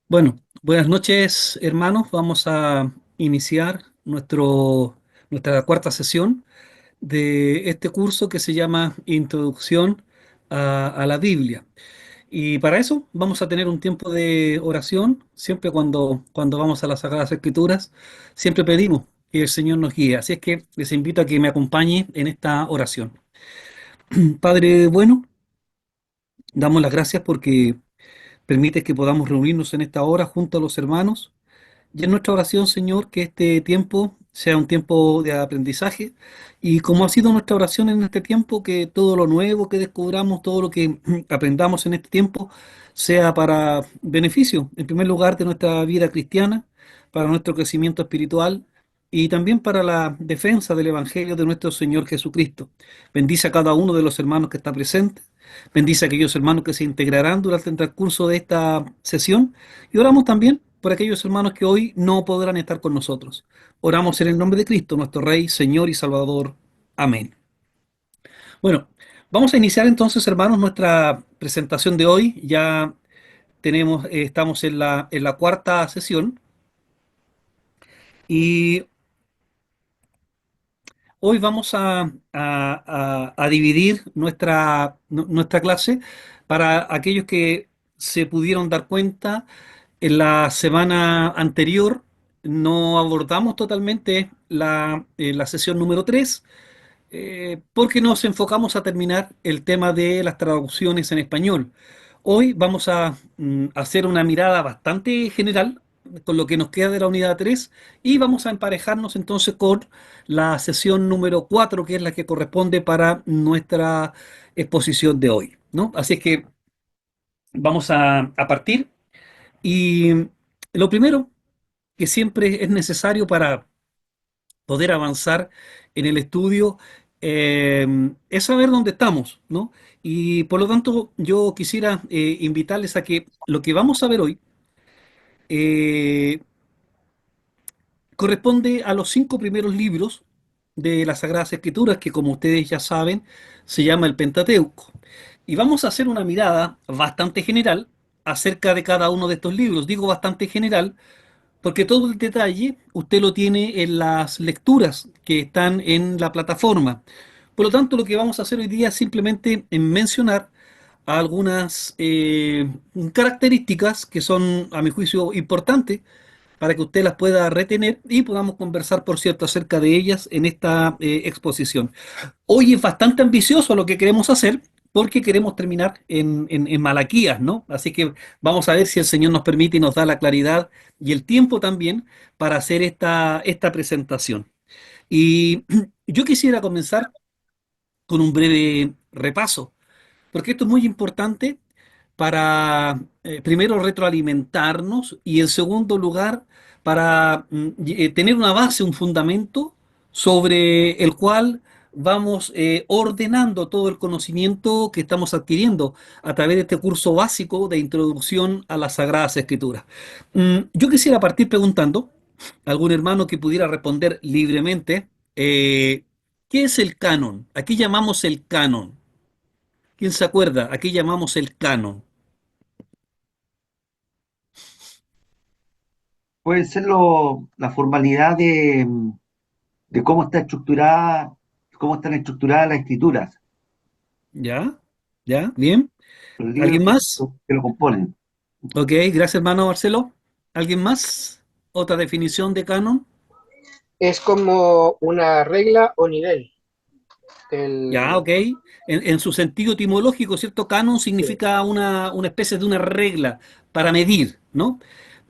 Bueno, buenas noches, hermanos. Vamos a iniciar nuestra cuarta sesión de este curso que se llama Introducción a la Biblia. Y para eso vamos a tener un tiempo de oración. Siempre cuando vamos a las Sagradas Escrituras, siempre pedimos que el Señor nos guíe. Así es que les invito a que me acompañe en esta oración. Padre bueno, damos las gracias porque permites que podamos reunirnos en esta hora junto a los hermanos. Y es nuestra oración, Señor, que este tiempo sea un tiempo de aprendizaje y como ha sido nuestra oración en este tiempo, que todo lo nuevo que descubramos, todo lo que aprendamos en este tiempo, sea para beneficio, en primer lugar, de nuestra vida cristiana, para nuestro crecimiento espiritual y también para la defensa del Evangelio de nuestro Señor Jesucristo. Bendice a cada uno de los hermanos que está presente. Bendice a aquellos hermanos que se integrarán durante el transcurso de esta sesión y oramos también por aquellos hermanos que hoy no podrán estar con nosotros. Oramos en el nombre de Cristo, nuestro Rey, Señor y Salvador. Amén. Bueno, vamos a iniciar entonces, hermanos, nuestra presentación de hoy. Ya estamos en la cuarta sesión y hoy vamos a dividir nuestra clase para aquellos que se pudieron dar cuenta. En la semana anterior no abordamos totalmente la sesión número 3 porque nos enfocamos a terminar el tema de las traducciones en español. Hoy vamos a hacer una mirada bastante general con lo que nos queda de la unidad 3 y vamos a emparejarnos entonces con la sesión número 4 que es la que corresponde para nuestra exposición de hoy, ¿no? Así es que vamos a partir y lo primero que siempre es necesario para poder avanzar en el estudio es saber dónde estamos, ¿no? Y por lo tanto, yo quisiera invitarles a que lo que vamos a ver hoy eh, corresponde a los 5 primeros libros de las Sagradas Escrituras, que como ustedes ya saben, se llama el Pentateuco. Y vamos a hacer una mirada bastante general acerca de cada uno de estos libros. Digo bastante general porque todo el detalle usted lo tiene en las lecturas que están en la plataforma. Por lo tanto, lo que vamos a hacer hoy día es simplemente en mencionar algunas características que son, a mi juicio, importantes para que usted las pueda retener y podamos conversar, por cierto, acerca de ellas en esta exposición. Hoy es bastante ambicioso lo que queremos hacer porque queremos terminar en Malaquías, ¿no? Así que vamos a ver si el Señor nos permite y nos da la claridad y el tiempo también para hacer esta presentación. Y yo quisiera comenzar con un breve repaso, porque esto es muy importante para, primero, retroalimentarnos y, en segundo lugar, para tener una base, un fundamento sobre el cual vamos ordenando todo el conocimiento que estamos adquiriendo a través de este curso básico de introducción a las Sagradas Escrituras. Yo quisiera partir preguntando a algún hermano que pudiera responder libremente, ¿qué es el canon? ¿A qué llamamos el canon? ¿Quién se acuerda? ¿A qué llamamos el canon? Puede ser la formalidad de cómo están estructuradas las escrituras, ¿Ya? ¿Ya? ¿Bien? los libros ¿Alguien más? que lo componen. Ok, gracias hermano Marcelo. ¿Alguien más? ¿Otra definición de canon? Es como una regla o nivel. Ya, El, ok. En su sentido etimológico, ¿cierto? Canon sí. significa una especie de una regla para medir, ¿no?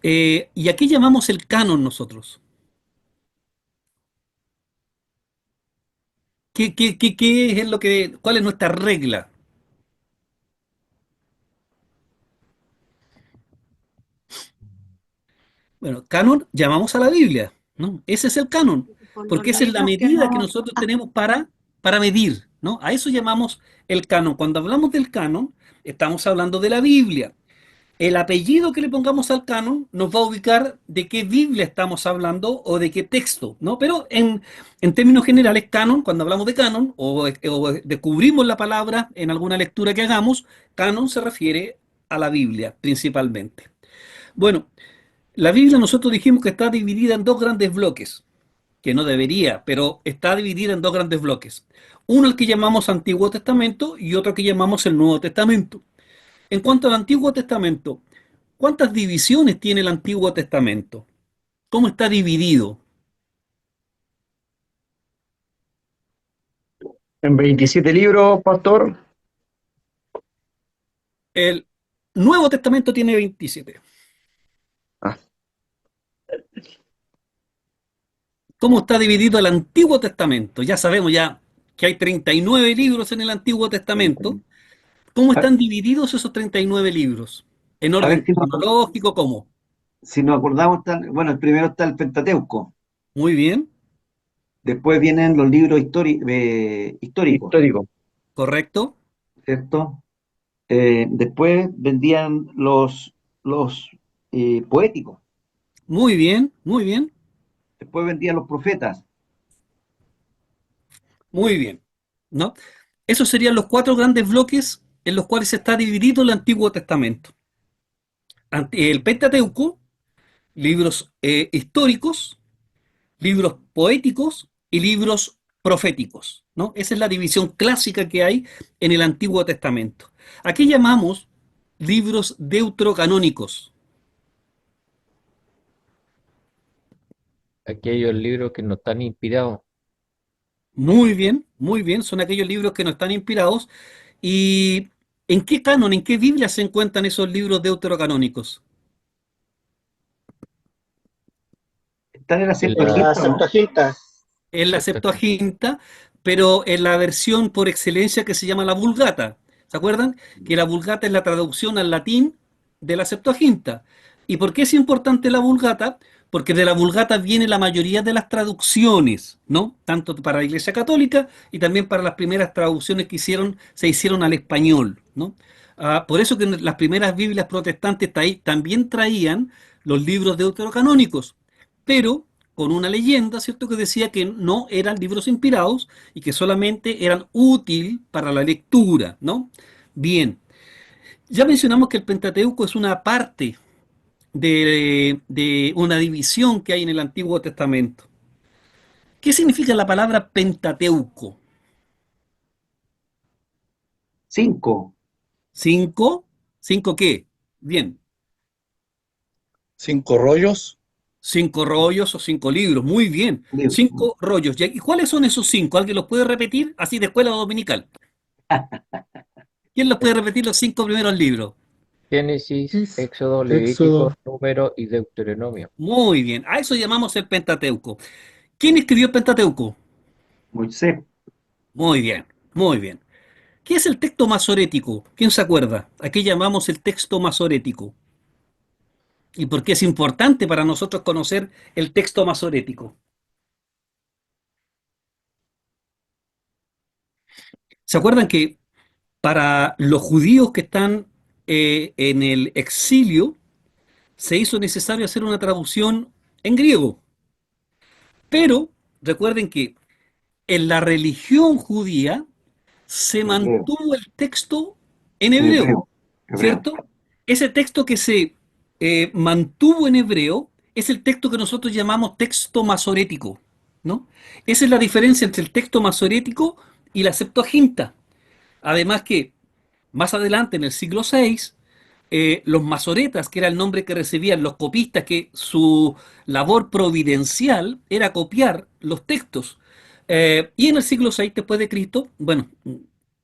¿Y a qué llamamos el canon nosotros? ¿Qué es cuál es nuestra regla? Bueno, canon llamamos a la Biblia, ¿no? Ese es el canon, Por los porque esa es la libros que medida que no... nosotros Ah, tenemos para medir, ¿no? A eso llamamos el canon. Cuando hablamos del canon, estamos hablando de la Biblia. El apellido que le pongamos al canon nos va a ubicar de qué Biblia estamos hablando o de qué texto, ¿no? Pero en términos generales, canon, cuando hablamos de canon o descubrimos la palabra en alguna lectura que hagamos, canon se refiere a la Biblia principalmente. Bueno, la Biblia nosotros dijimos que está dividida en dos grandes bloques, que no debería, pero está dividida en dos grandes bloques. Uno el que llamamos Antiguo Testamento y otro que llamamos el Nuevo Testamento. En cuanto al Antiguo Testamento, ¿cuántas divisiones tiene el Antiguo Testamento? ¿Cómo está dividido? En 27 libros, pastor. El Nuevo Testamento tiene 27. Ah, ¿Cómo está dividido el Antiguo Testamento? Ya sabemos ya que hay 39 libros en el Antiguo Testamento. ¿Cómo A, están divididos esos 39 libros? ¿En a ver orden si cronológico? ¿Cómo? si nos acordamos, bueno, el primero está el Pentateuco, Muy bien, después vienen los libros históricos, histórico. correcto. ¿cierto? Después vendían los poéticos, Muy bien, muy bien, después vendían los profetas. muy bien. ¿No? Esos serían los cuatro grandes bloques en los cuales está dividido el Antiguo Testamento. El Pentateuco, libros históricos, libros poéticos y libros proféticos, ¿no? Esa es la división clásica que hay en el Antiguo Testamento. Aquí llamamos libros deuterocanónicos. Aquellos libros que no están inspirados. Muy bien, son aquellos libros que no están inspirados. ¿Y en qué canon, en qué Biblia se encuentran esos libros deuterocanónicos? Están en la En En la la Septuaginta, ¿no? Septuaginta. En la Septuaginta. Septuaginta, pero en la versión por excelencia que se llama la Vulgata. ¿Se acuerdan? Que la Vulgata es la traducción al latín de la Septuaginta. ¿Y por qué es importante la Vulgata? Porque de la Vulgata viene la mayoría de las traducciones, ¿no? Tanto para la Iglesia Católica y también para las primeras traducciones que se hicieron al español, ¿no? Por eso que las primeras Biblias protestantes también traían los libros deuterocanónicos, pero con una leyenda, ¿cierto?, que decía que no eran libros inspirados y que solamente eran útil para la lectura, ¿no? Bien, ya mencionamos que el Pentateuco es una parte de una división que hay en el Antiguo Testamento. ¿Qué significa la palabra Pentateuco? Cinco ¿Cinco? ¿Cinco qué? Bien, Cinco rollos. cinco rollos o cinco libros, muy bien. libros. Cinco rollos. ¿Y cuáles son esos cinco? ¿Alguien los puede repetir? Así de escuela dominical. ¿Quién los puede repetir los cinco primeros libros? Génesis, Génesis, Éxodo, Levítico, Éxodo, Número y Deuteronomio. Muy bien, a eso llamamos el Pentateuco. ¿Quién escribió el Pentateuco? Moisés, Muy bien, muy bien. ¿Qué es el texto masorético? ¿Quién se acuerda? ¿A qué llamamos el texto masorético? ¿Y por qué es importante para nosotros conocer el texto masorético? ¿Se acuerdan que para los judíos que están en el exilio se hizo necesario hacer una traducción en griego? Pero recuerden que en la religión judía se en hebreo, mantuvo el texto en en hebreo, hebreo, hebreo. ¿cierto? Ese texto que se mantuvo en hebreo es el texto que nosotros llamamos texto masorético, ¿no? Esa es la diferencia entre el texto masorético y la Septuaginta. Además que más adelante, en el siglo VI, los masoretas, que era el nombre que recibían los copistas, que su labor providencial era copiar los textos. Y en el siglo VI después de Cristo, bueno,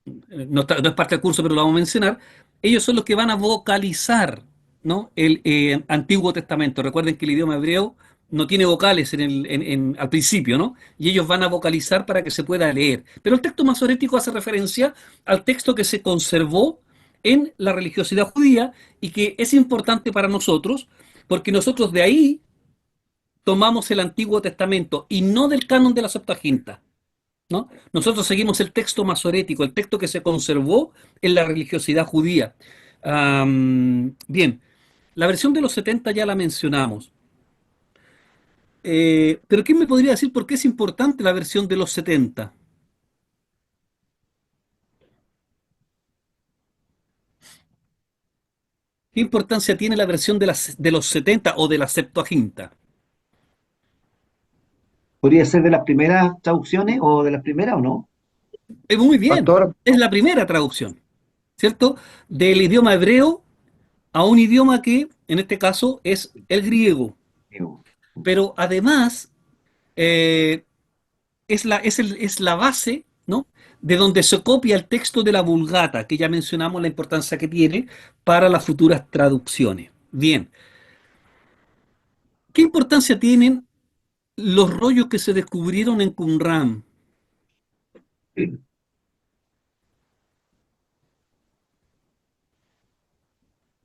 no es parte del curso, pero lo vamos a mencionar, ellos son los que van a vocalizar, ¿no?, el Antiguo Testamento. Recuerden que el idioma hebreo no tiene vocales al principio, ¿no? Y ellos van a vocalizar para que se pueda leer. Pero el texto masorético hace referencia al texto que se conservó en la religiosidad judía y que es importante para nosotros porque nosotros de ahí tomamos el Antiguo Testamento y no del canon de la Septuaginta, ¿no? Nosotros seguimos el texto masorético, el texto que se conservó en la religiosidad judía. Bien, la versión de los 70 ya la mencionamos. Pero ¿quién me podría decir por qué es importante la versión de los 70? ¿Qué importancia tiene la versión de los 70 o de la Septuaginta? ¿Podría ser de las primeras traducciones o de las primeras o no? Muy bien, Pastor, es la primera traducción, ¿cierto? Del idioma hebreo a un idioma que, en este caso, es el griego. Digo, Pero además, eh, es la base, ¿no? De donde se copia el texto de la Vulgata, que ya mencionamos la importancia que tiene para las futuras traducciones. Bien, ¿qué importancia tienen los rollos que se descubrieron en Qumran?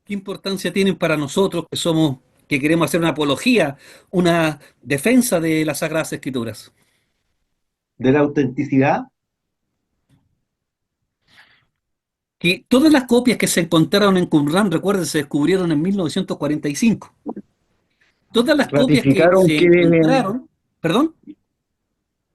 ¿Qué importancia tienen para nosotros que somos, que queremos hacer una apología, una defensa de las Sagradas Escrituras? de la autenticidad, Que todas las copias que se encontraron en Qumran, recuerden, se descubrieron en 1945. Todas las copias que Ratificaron se que encontraron, perdón,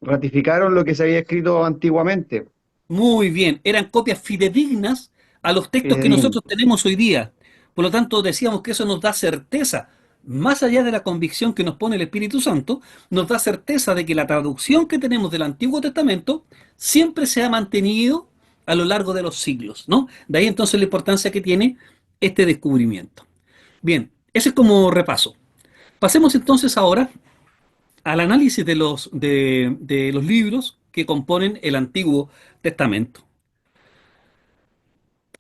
ratificaron lo que se había escrito antiguamente. muy bien, eran copias fidedignas a los textos que fidedigno. nosotros tenemos hoy día. Por lo tanto, decíamos que eso nos da certeza, más allá de la convicción que nos pone el Espíritu Santo, nos da certeza de que la traducción que tenemos del Antiguo Testamento siempre se ha mantenido a lo largo de los siglos, ¿no? De ahí entonces la importancia que tiene este descubrimiento. Bien, ese es como repaso. Pasemos entonces ahora al análisis de los libros que componen el Antiguo Testamento.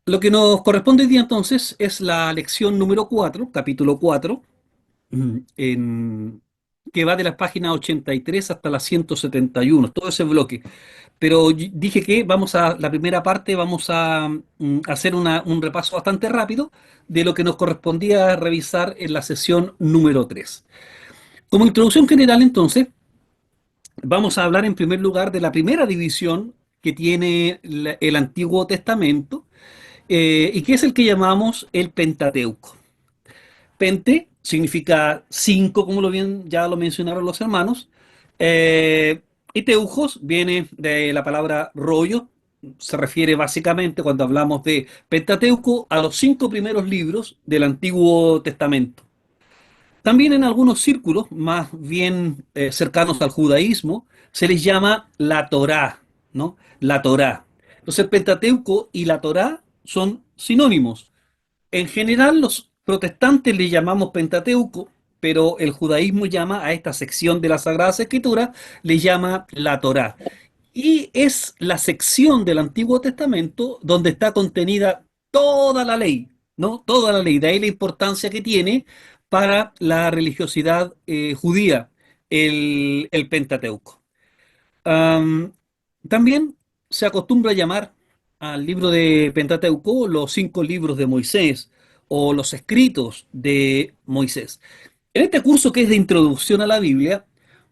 Lo que nos corresponde hoy día entonces es la lección número 4, capítulo 4, que va de las páginas 83 hasta las 171, todo ese bloque. Pero dije que la primera parte vamos a hacer un repaso bastante rápido de lo que nos correspondía revisar en la sesión número 3. Como introducción general entonces, vamos a hablar en primer lugar de la primera división que tiene el Antiguo Testamento, y que es el que llamamos el Pentateuco. Pente significa cinco, como bien ya lo mencionaron los hermanos, y teujos viene de la palabra rollo, se refiere básicamente cuando hablamos de Pentateuco a los cinco primeros libros del Antiguo Testamento. También en algunos círculos más bien cercanos al judaísmo se les llama la Torá, ¿no? La Torá. Entonces el Pentateuco y la Torá son sinónimos. En general los protestantes le llamamos Pentateuco, pero el judaísmo llama a esta sección de las Sagradas Escrituras, le llama la Torá. Y es la sección del Antiguo Testamento donde está contenida toda la ley, ¿no? Toda la ley. De ahí la importancia que tiene para la religiosidad judía, el Pentateuco. Am, También se acostumbra a llamar al libro de Pentateuco los cinco libros de Moisés o los escritos de Moisés. En este curso que es de introducción a la Biblia,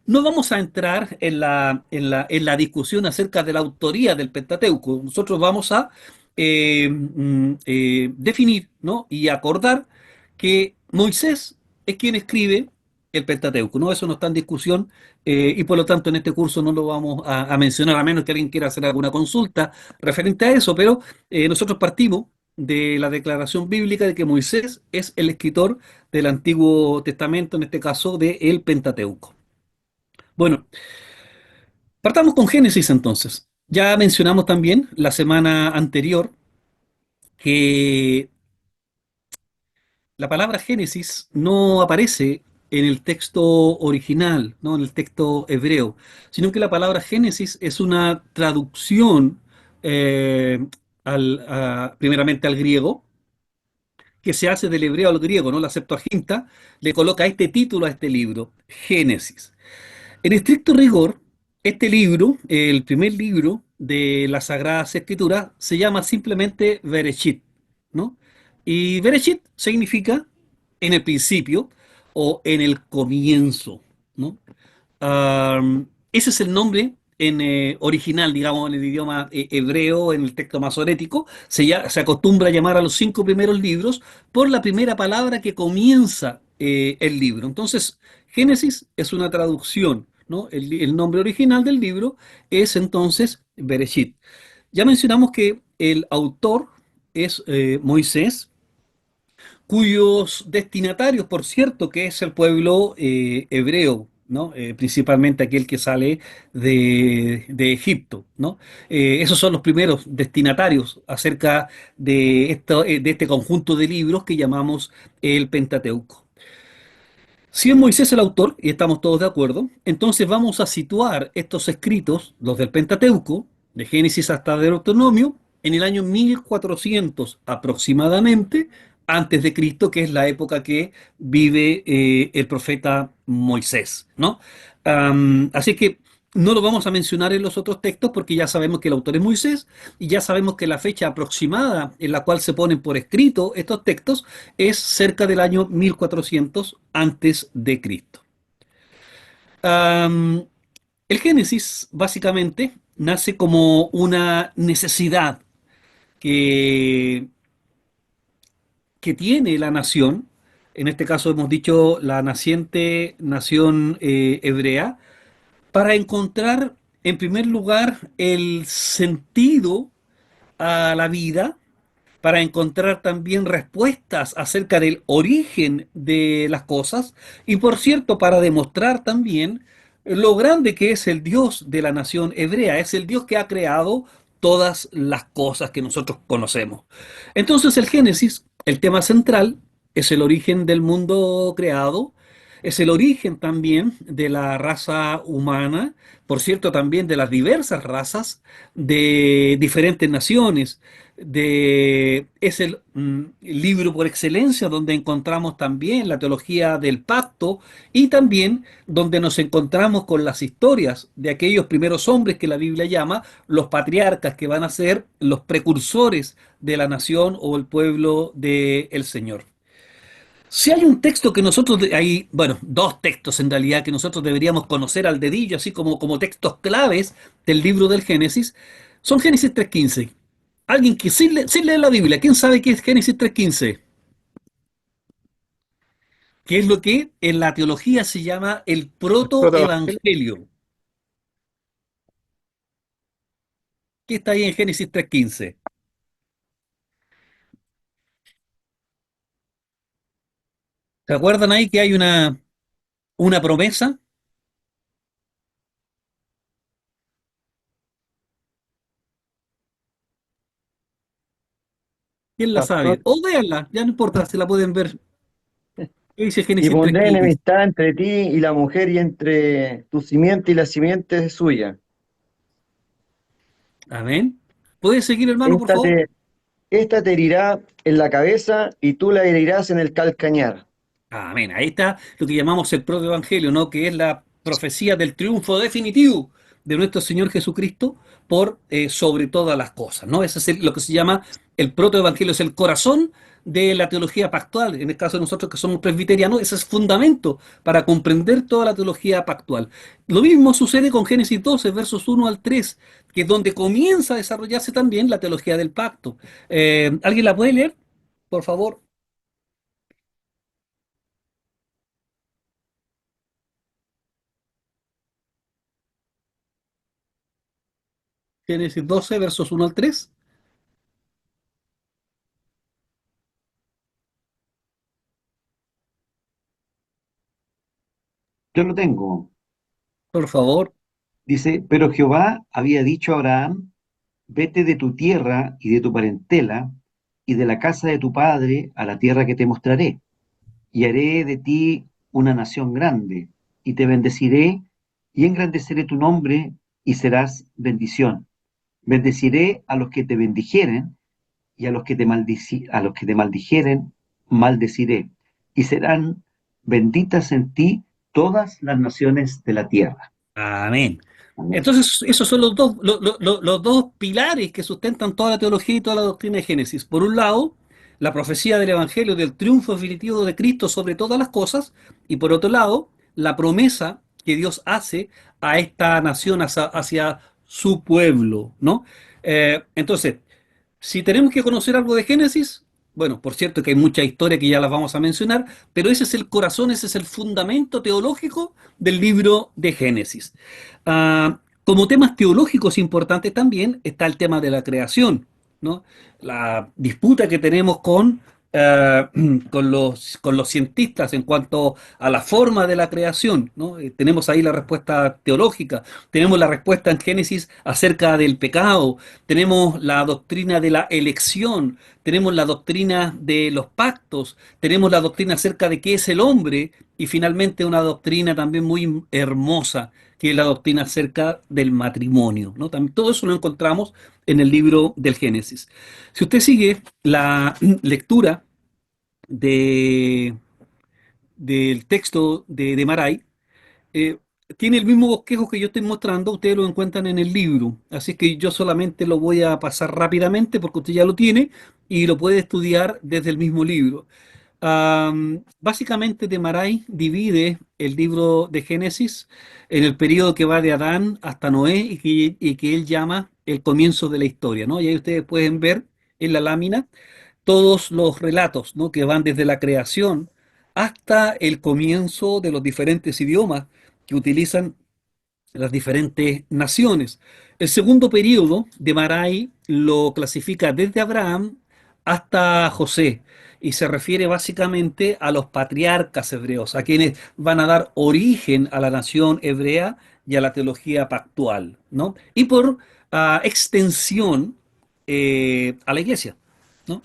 no vamos a entrar en la discusión acerca de la autoría del Pentateuco. Nosotros vamos a definir, ¿no? Y acordar que Moisés es quien escribe el Pentateuco, ¿no? Eso no está en discusión, y por lo tanto en este curso no lo vamos a mencionar, a menos que alguien quiera hacer alguna consulta referente a eso, pero nosotros partimos de la declaración bíblica de que Moisés es el escritor del Antiguo Testamento, en este caso del Pentateuco. Bueno, partamos con Génesis entonces. Ya mencionamos también la semana anterior que la palabra Génesis no aparece en el texto original, ¿no? En el texto hebreo, sino que la palabra Génesis es una traducción eh, primeramente al griego, que se hace del hebreo al griego, ¿no? La Septuaginta le coloca este título a este libro, Génesis. En estricto rigor, este libro, el primer libro de las Sagradas Escrituras, se llama simplemente Bereshit, ¿no? Y Bereshit significa en el principio o en el comienzo, ¿no? Ese es el nombre en original, digamos, en el idioma hebreo, en el texto masorético. Se acostumbra a llamar a los cinco primeros libros por la primera palabra que comienza el libro. Entonces, Génesis es una traducción, ¿no? El nombre original del libro es entonces Bereshit. Ya mencionamos que el autor es Moisés, cuyos destinatarios, por cierto, que es el pueblo hebreo, ¿no? Principalmente aquel que sale de Egipto, ¿no? Esos son los primeros destinatarios acerca de este conjunto de libros que llamamos el Pentateuco. Si es Moisés el autor, y estamos todos de acuerdo, entonces vamos a situar estos escritos, los del Pentateuco, de Génesis hasta Deuteronomio, en el año 1400 aproximadamente, antes de Cristo, que es la época que vive el profeta Moisés, ¿no? Así que no lo vamos a mencionar en los otros textos porque ya sabemos que el autor es Moisés y ya sabemos que la fecha aproximada en la cual se ponen por escrito estos textos es cerca del año 1400 antes de Cristo. Am, el Génesis básicamente nace como una necesidad que, que tiene la nación, en este caso hemos dicho la naciente nación hebrea, para encontrar en primer lugar el sentido a la vida, para encontrar también respuestas acerca del origen de las cosas y por cierto para demostrar también lo grande que es el Dios de la nación hebrea, es el Dios que ha creado todas las cosas que nosotros conocemos. Entonces el Génesis, el tema central, es el origen del mundo creado, es el origen también de la raza humana, por cierto también de las diversas razas de diferentes naciones, es el libro por excelencia donde encontramos también la teología del pacto y también donde nos encontramos con las historias de aquellos primeros hombres que la Biblia llama los patriarcas, que van a ser los precursores de la nación o el pueblo del Señor. Si hay un texto que nosotros, hay, bueno, dos textos en realidad que nosotros deberíamos conocer al dedillo, así como textos claves del libro del Génesis, son Génesis 3.15. Alguien que sin leer la Biblia, ¿quién sabe qué es Génesis 3.15? Que es lo que en la teología se llama el Protoevangelio. protoevangelio. ¿Qué está ahí en Génesis 3.15? ¿Se acuerdan ahí que hay una promesa? ¿Quién la sabe? Pastor, O véanla, ya no importa, se la pueden ver. ¿Qué dice Y Génesis pondré 3.15? enemistad entre ti y la mujer y entre tu simiente y la simiente suya. Amén. ¿Puedes seguir, hermano, por Esta favor? te, esta te herirá en la cabeza y tú la herirás en el calcañar. Amén. Ahí está lo que llamamos el protoevangelio, ¿no? Que es la profecía del triunfo definitivo de nuestro Señor Jesucristo por sobre todas las cosas, ¿no? Ese es lo que se llama el protoevangelio, es el corazón de la teología pactual. En el caso de nosotros que somos presbiterianos, ese es fundamento para comprender toda la teología pactual. Lo mismo sucede con Génesis 12, versos 1 al 3, que es donde comienza a desarrollarse también la teología del pacto. ¿Alguien la puede leer? Por favor. Génesis 12, versos 1 al 3. Yo lo tengo. Por favor. Dice, pero Jehová había dicho a Abraham, vete de tu tierra y de tu parentela y de la casa de tu padre a la tierra que te mostraré, y haré de ti una nación grande, y te bendeciré y engrandeceré tu nombre y serás bendición. Bendeciré a los que te bendijeren y a los que a los que te maldijeren, maldeciré, y serán benditas en ti todas las naciones de la tierra. Amén. Amén. Entonces, esos son los dos pilares que sustentan toda la teología y toda la doctrina de Génesis. Por un lado, la profecía del Evangelio del triunfo definitivo de Cristo sobre todas las cosas, y por otro lado, la promesa que Dios hace a esta nación, hacia su pueblo, ¿no? Entonces, si tenemos que conocer algo de Génesis, bueno, por cierto que hay mucha historia que ya las vamos a mencionar, pero ese es el corazón, ese es el fundamento teológico del libro de Génesis. Como temas teológicos importantes también está el tema de la creación, ¿no? La disputa que tenemos con eh, con los cientistas en cuanto a la forma de la creación, ¿no? Tenemos ahí la respuesta teológica, tenemos la respuesta en Génesis acerca del pecado, tenemos la doctrina de la elección, tenemos la doctrina de los pactos, tenemos la doctrina acerca de qué es el hombre y finalmente una doctrina también muy hermosa, que es la doctrina acerca del matrimonio, ¿no? También, todo eso lo encontramos en el libro del Génesis. Si usted sigue la lectura de, del texto de Maray, eh, tiene el mismo bosquejo que yo estoy mostrando, ustedes lo encuentran en el libro, así que yo solamente lo voy a pasar rápidamente porque usted ya lo tiene y lo puede estudiar desde el mismo libro. Básicamente de Maray divide el libro de Génesis en el periodo que va de Adán hasta Noé y que él llama el comienzo de la historia, ¿no? Y ahí ustedes pueden ver en la lámina todos los relatos, ¿no? Que van desde la creación hasta el comienzo de los diferentes idiomas que utilizan las diferentes naciones. El segundo periodo de Maray lo clasifica desde Abraham hasta José y se refiere básicamente a los patriarcas hebreos, a quienes van a dar origen a la nación hebrea y a la teología pactual, ¿no? Y por extensión a la iglesia, ¿no?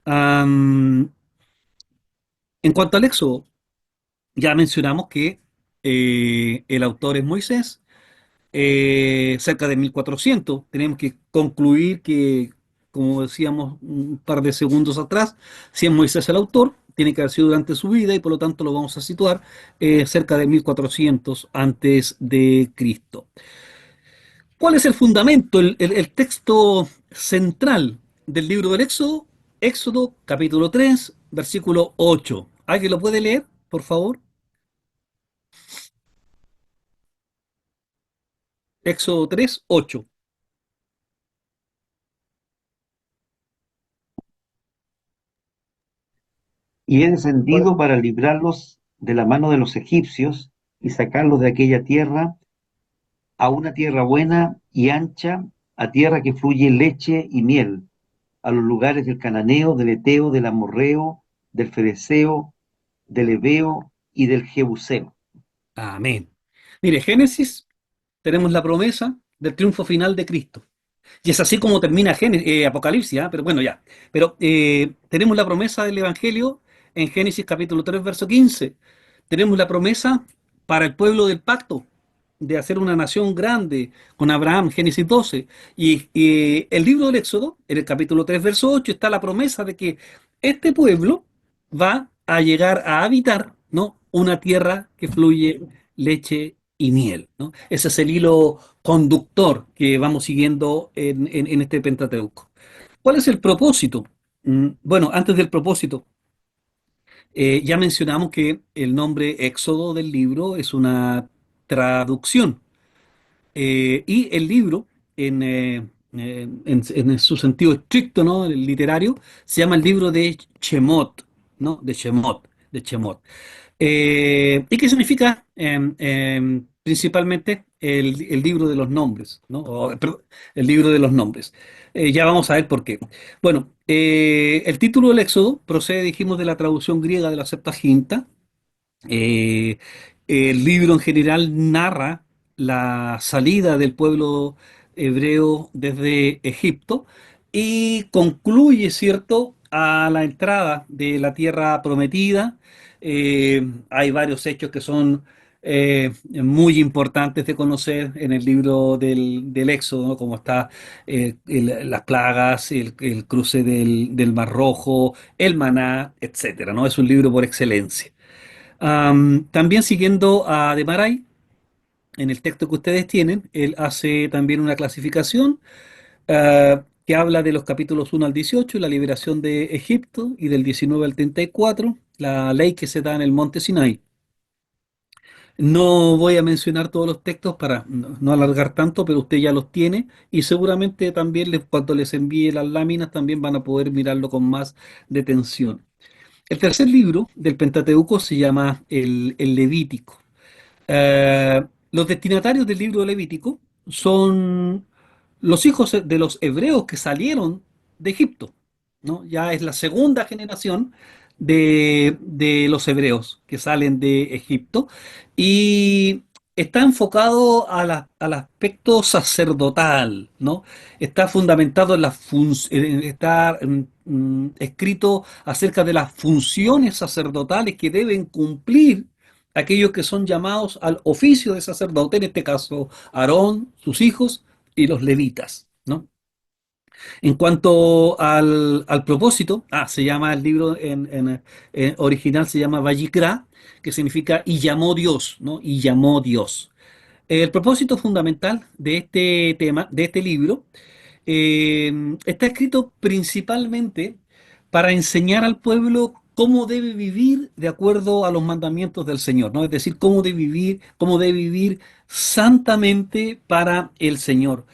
Am, en cuanto al Éxodo, ya mencionamos que el autor es Moisés, cerca de 1400. Tenemos que concluir que, como decíamos un par de segundos atrás, si es Moisés el autor, tiene que haber sido durante su vida y por lo tanto lo vamos a situar cerca de 1400 antes de Cristo. ¿Cuál es el fundamento, el texto central del libro del Éxodo? Éxodo capítulo 3 versículo 8. ¿Alguien lo puede leer, por favor? Éxodo 3 8. Y he Bueno, descendido para librarlos de la mano de los egipcios y sacarlos de aquella tierra a una tierra buena y ancha, a tierra que fluye leche y miel, a los lugares del cananeo, del eteo, del amorreo, del fereceo, del heveo y del jebuseo. Amén. Mire, Génesis, tenemos la promesa del triunfo final de Cristo. Y es así como termina Apocalipsis, ¿ah? Pero bueno, ya. Pero tenemos la promesa del Evangelio en Génesis capítulo 3 verso 15. Tenemos la promesa para el pueblo del pacto de hacer una nación grande con Abraham, Génesis 12. Y el libro del Éxodo, en el capítulo 3 verso 8, está la promesa de que este pueblo va a llegar a habitar, ¿no? Una tierra que fluye leche y miel, ¿no? Ese es el hilo conductor que vamos siguiendo en este Pentateuco. ¿Cuál es el propósito? Bueno, antes del propósito, ya mencionamos que el nombre Éxodo del libro es una traducción y el libro, en su sentido estricto, ¿no? El literario, se llama el libro de Shemot, ¿no? De Shemot. ¿Y qué significa principalmente el libro de los nombres, ¿no? Perdón, el libro de los nombres. Ya vamos a ver por qué. Bueno, el título del Éxodo procede, dijimos, de la traducción griega de la Septuaginta. Eh, el libro en general narra la salida del pueblo hebreo desde Egipto y concluye, ¿cierto?, a la entrada de la tierra prometida. Hay varios hechos que son muy importantes de conocer en el libro del Éxodo, ¿no? Como está las plagas, el cruce del Mar Rojo, el maná, etcétera, ¿no? Es un libro por excelencia. También siguiendo a De Maray, en el texto que ustedes tienen, él hace también una clasificación que habla de los capítulos 1 al 18, la liberación de Egipto, y del 19 al 34, la ley que se da en el monte Sinai. No voy a mencionar todos los textos para no alargar tanto, pero usted ya los tiene y seguramente también cuando les envíe las láminas también van a poder mirarlo con más detención. El tercer libro del Pentateuco se llama el Levítico. Los destinatarios del libro de Levítico son los hijos de los hebreos que salieron de Egipto. ¿no? Ya es la segunda generación de los hebreos que salen de Egipto y está enfocado al aspecto sacerdotal, ¿no? Está fundamentado en está escrito acerca de las funciones sacerdotales que deben cumplir aquellos que son llamados al oficio de sacerdote, en este caso Aarón, sus hijos y los levitas, ¿no? En cuanto al propósito, se llama el libro en original, se llama Vayikra, que significa y llamó Dios, ¿no? Y llamó Dios. El propósito fundamental de este tema, de este libro, está escrito principalmente para enseñar al pueblo cómo debe vivir de acuerdo a los mandamientos del Señor, ¿no? Es decir, cómo debe vivir santamente para el Señor.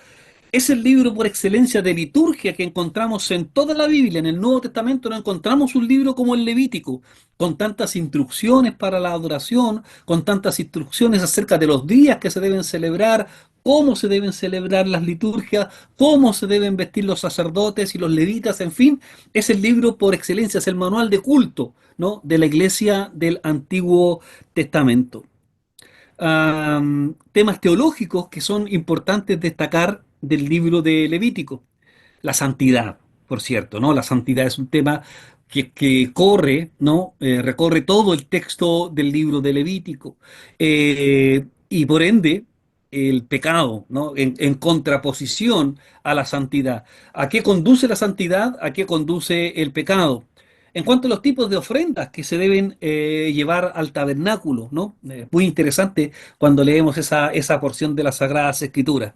Es el libro por excelencia de liturgia que encontramos en toda la Biblia. En el Nuevo Testamento no encontramos un libro como el Levítico, con tantas instrucciones para la adoración, con tantas instrucciones acerca de los días que se deben celebrar, cómo se deben celebrar las liturgias, cómo se deben vestir los sacerdotes y los levitas, en fin, es el libro por excelencia, es el manual de culto, ¿no? De la iglesia del Antiguo Testamento. Temas teológicos que son importantes destacar del libro de Levítico. La santidad, por cierto, ¿no? La santidad es un tema que corre, ¿no? Recorre todo el texto del libro de Levítico. Y por ende, el pecado, ¿no? En contraposición a la santidad. ¿A qué conduce la santidad? ¿A qué conduce el pecado? En cuanto a los tipos de ofrendas que se deben llevar al tabernáculo, ¿no? Muy interesante cuando leemos esa porción de las Sagradas Escrituras.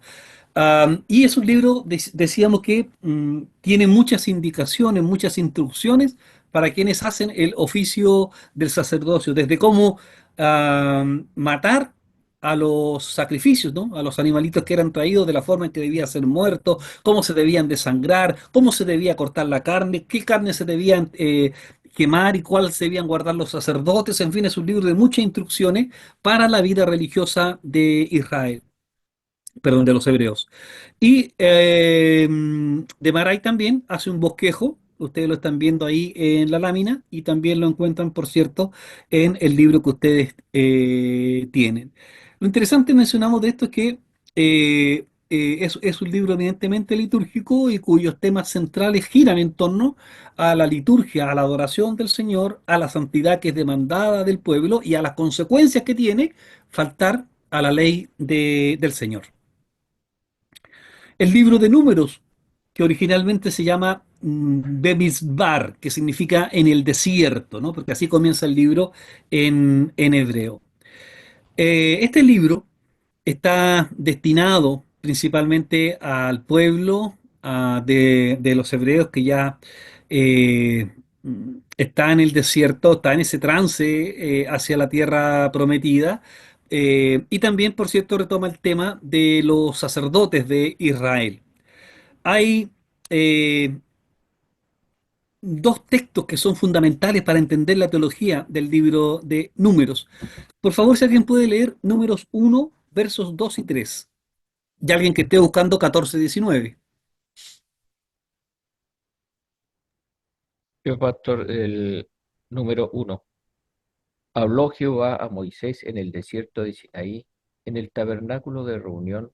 Y es un libro, decíamos que tiene muchas indicaciones, muchas instrucciones para quienes hacen el oficio del sacerdocio, desde cómo matar a los sacrificios, ¿no? A los animalitos que eran traídos, de la forma en que debía ser muerto, cómo se debían desangrar, cómo se debía cortar la carne, qué carne se debían quemar y cuál se debían guardar los sacerdotes. En fin, es un libro de muchas instrucciones para la vida religiosa de Israel, perdón, de los hebreos. Y de Maray también hace un bosquejo, ustedes lo están viendo ahí en la lámina, y también lo encuentran, por cierto, en el libro que ustedes tienen. Lo interesante mencionamos de esto es que es un libro evidentemente litúrgico y cuyos temas centrales giran en torno a la liturgia, a la adoración del Señor, a la santidad que es demandada del pueblo y a las consecuencias que tiene faltar a la ley del Señor. El libro de números, que originalmente se llama Bemizbar, que significa en el desierto, ¿no? Porque así comienza el libro en hebreo. Este libro está destinado principalmente al pueblo de los hebreos que ya eh, está en el desierto, está en ese trance hacia la tierra prometida. Y también, por cierto, retoma el tema de los sacerdotes de Israel. Hay eh, dos textos que son fundamentales para entender la teología del libro de Números. Por favor, si alguien puede leer Números 1, versos 2 y 3. Y alguien que esté buscando 14, 19. Yo, pastor, el número 1. Habló Jehová a Moisés en el desierto de Sinaí, en el tabernáculo de reunión,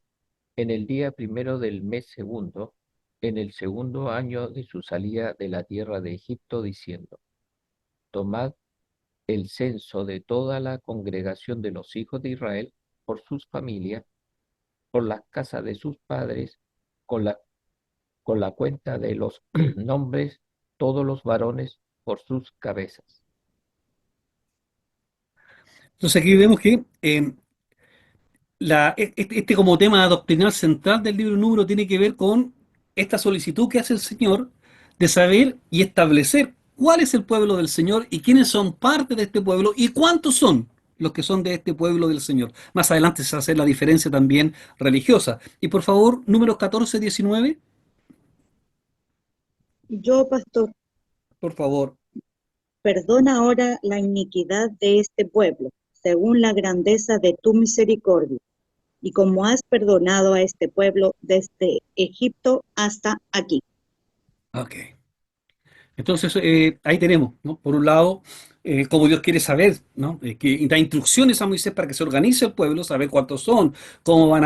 en el día primero del mes segundo, en el segundo año de su salida de la tierra de Egipto, diciendo: Tomad el censo de toda la congregación de los hijos de Israel por sus familias, por las casas de sus padres, con la cuenta de los nombres, todos los varones por sus cabezas. Entonces aquí vemos que este como tema doctrinal central del libro Número tiene que ver con esta solicitud que hace el Señor de saber y establecer cuál es el pueblo del Señor y quiénes son parte de este pueblo y cuántos son los que son de este pueblo del Señor. Más adelante se hace la diferencia también religiosa. Y por favor, números 14, 19, Yo, pastor, por favor. perdona ahora la iniquidad de este pueblo, según la grandeza de tu misericordia, y como has perdonado a este pueblo desde Egipto hasta aquí. Ok. Entonces, ahí tenemos, ¿no? Por un lado, cómo Dios quiere saber, ¿no? Que da instrucciones a Moisés para que se organice el pueblo, saber cuántos son, cómo van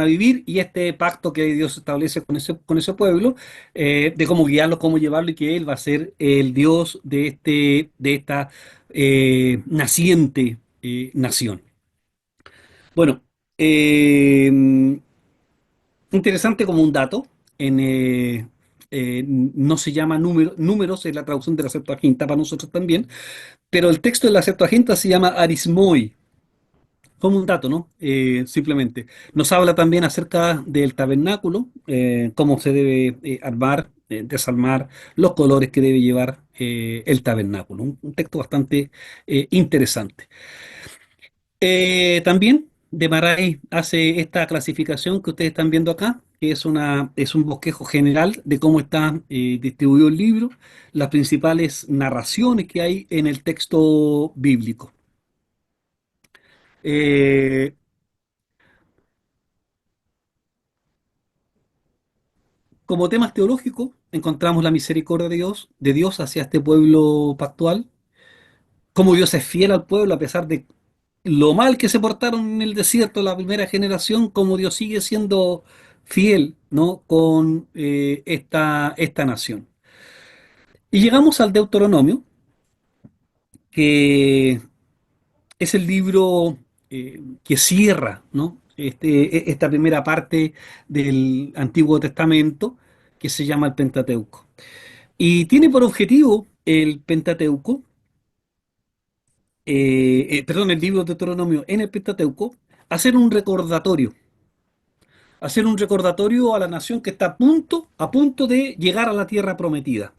a vivir, y este pacto que Dios establece con ese pueblo, de cómo guiarlo, cómo llevarlo, y que Él va a ser el Dios de esta naciente nación. Bueno, interesante como un dato, no se llama números, es la traducción de la Septuaginta para nosotros también, pero el texto de la Septuaginta se llama arismoi, como un dato, ¿no? Simplemente. Nos habla también acerca del tabernáculo, cómo se debe armar, desarmar, los colores que debe llevar el tabernáculo. Un texto bastante interesante. También de Maray hace esta clasificación que ustedes están viendo acá, que es un bosquejo general de cómo está distribuido el libro, las principales narraciones que hay en el texto bíblico. Eh, Como temas teológicos, encontramos la misericordia de Dios hacia este pueblo pactual, cómo Dios es fiel al pueblo a pesar de lo mal que se portaron en el desierto la primera generación, cómo Dios sigue siendo fiel, ¿no? Con esta nación. Y llegamos al Deuteronomio, que es el libro que cierra, ¿no? Esta primera parte del Antiguo Testamento, que se llama el Pentateuco. Y tiene por objetivo el Pentateuco, perdón, el libro de Deuteronomio en el Pentateuco, hacer un recordatorio a la nación que está a punto de llegar a la tierra prometida,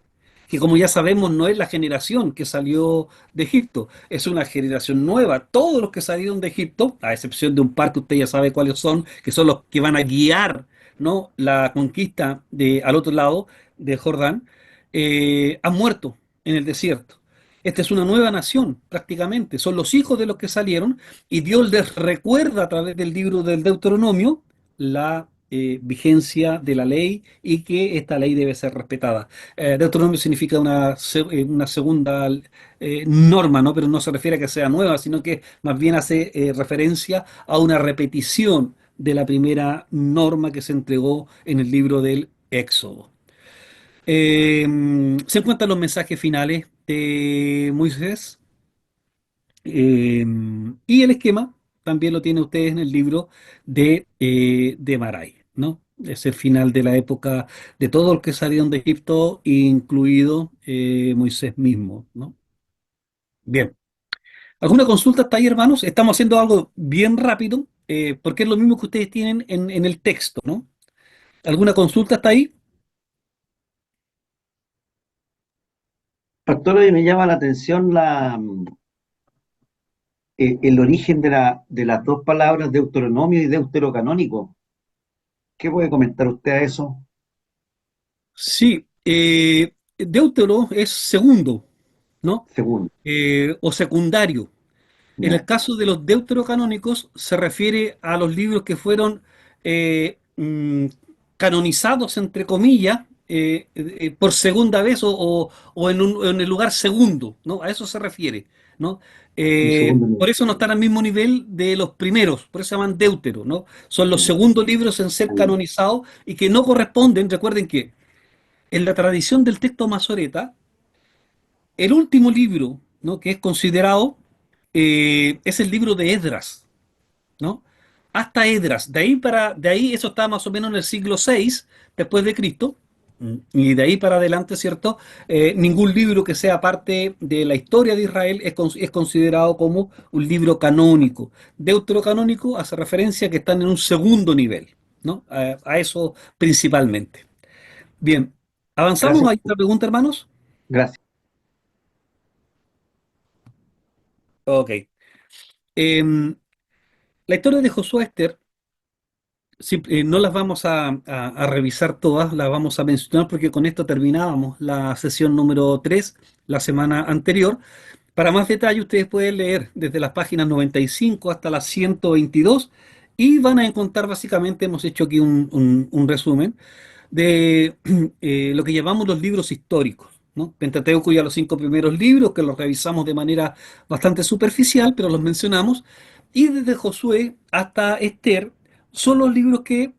que como ya sabemos no es la generación que salió de Egipto, es una generación nueva. Todos los que salieron de Egipto, a excepción de un par que usted ya sabe cuáles son, que son los que van a guiar, ¿no? La conquista al otro lado del Jordán, han muerto en el desierto. Esta es una nueva nación, prácticamente. Son los hijos de los que salieron, y Dios les recuerda a través del libro del Deuteronomio la vigencia de la ley y que esta ley debe ser respetada. Deuteronomio significa una segunda norma, ¿no? Pero no se refiere a que sea nueva, sino que más bien hace referencia a una repetición de la primera norma que se entregó en el libro del Éxodo. Eh, Se encuentran los mensajes finales de Moisés, eh, y el esquema también lo tienen ustedes en el libro de Maray, ¿no? Es el final de la época de todos los que salieron de Egipto, incluido Moisés mismo, ¿no? Bien. ¿Alguna consulta hasta ahí, hermanos? Estamos haciendo algo bien rápido, porque es lo mismo que ustedes tienen en el texto, ¿no? ¿Alguna consulta hasta ahí? Pastor, hoy me llama la atención el origen de las dos palabras Deuteronomio y Deuterocanónico. ¿Qué puede comentar usted a eso? Sí, Deutero es segundo, ¿no? Segundo, O secundario. En el ya, caso de los deuterocanónicos se refiere a los libros que fueron canonizados, entre comillas, por segunda vez o en el lugar segundo, ¿no? A eso se refiere, ¿no? un segundo Por nivel. eso no están al mismo nivel de los primeros, por eso se llaman deuteros, ¿no? Son los Ya, segundos libros en ser está bien. canonizados y que no corresponden. Recuerden que en la tradición del texto masoreta, el último libro, ¿no? Que es considerado es el libro de Esdras, ¿no? Hasta Esdras. De ahí eso está más o menos en el siglo VI después de Cristo. Y de ahí para adelante, ¿cierto? Ningún libro que sea parte de la historia de Israel es considerado como un libro canónico. Deuterocanónico hace referencia a que están en un segundo nivel, ¿no? A eso principalmente. Bien, ¿avanzamos? Gracias, ¿Hay otra pregunta, hermanos? gracias. Ok. La historia de Josué Esther, sí, no las vamos a revisar todas, las vamos a mencionar porque con esto terminábamos la sesión número 3 la semana anterior. Para más detalle, ustedes pueden leer desde las páginas 95 hasta las 122 y van a encontrar básicamente, hemos hecho aquí un resumen de lo que llamamos los libros históricos, ¿no? Pentateuco ya los 5 primeros libros, que los revisamos de manera bastante superficial, pero los mencionamos. Y desde Josué hasta Esther son los libros que,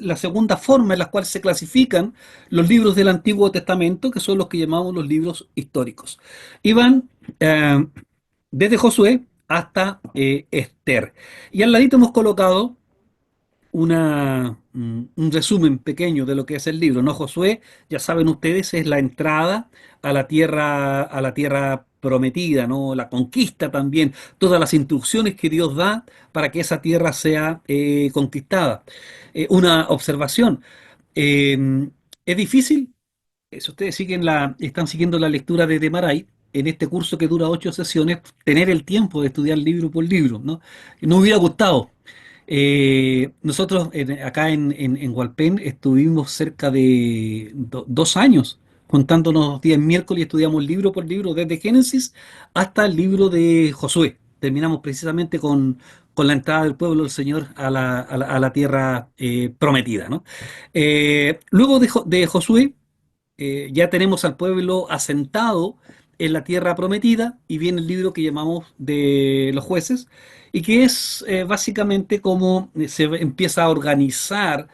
la segunda forma en la cual se clasifican los libros del Antiguo Testamento, que son los que llamamos los libros históricos. Y van desde Josué hasta Esther. Y al ladito hemos colocado un resumen pequeño de lo que es el libro, ¿no? Josué, ya saben ustedes, es la entrada a la tierra prometida, ¿no? La conquista también, todas las instrucciones que Dios da para que esa tierra sea conquistada. Una observación, es difícil, si ustedes están siguiendo la lectura de Demaray, en este curso que dura 8 sesiones, tener el tiempo de estudiar libro por libro, ¿no? Nos hubiera gustado. Nosotros acá en Hualpén estuvimos cerca de 2 años juntándonos días miércoles y estudiamos libro por libro, desde Génesis hasta el libro de Josué. Terminamos precisamente con la entrada del pueblo del Señor a la tierra prometida, ¿no? Luego de Josué ya tenemos al pueblo asentado en la tierra prometida y viene el libro que llamamos de los jueces y que es básicamente cómo se empieza a organizar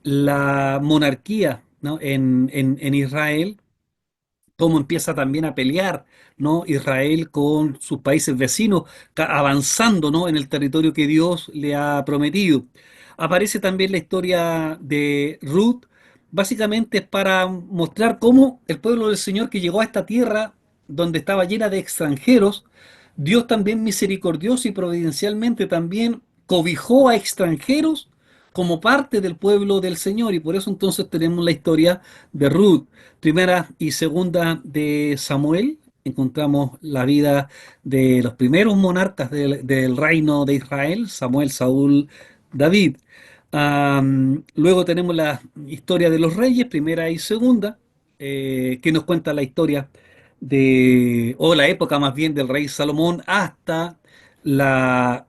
la monarquía, ¿no? en Israel, cómo empieza también a pelear, ¿no? Israel con sus países vecinos, avanzando, ¿no? en el territorio que Dios le ha prometido. Aparece también la historia de Ruth, básicamente es para mostrar cómo el pueblo del Señor que llegó a esta tierra donde estaba llena de extranjeros, Dios también misericordioso y providencialmente también cobijó a extranjeros como parte del pueblo del Señor, y por eso entonces tenemos la historia de Ruth. Primera y segunda de Samuel, encontramos la vida de los primeros monarcas del reino de Israel, Samuel, Saúl, David. Luego tenemos la historia de los reyes, primera y segunda, que nos cuenta la historia o la época más bien del rey Salomón hasta la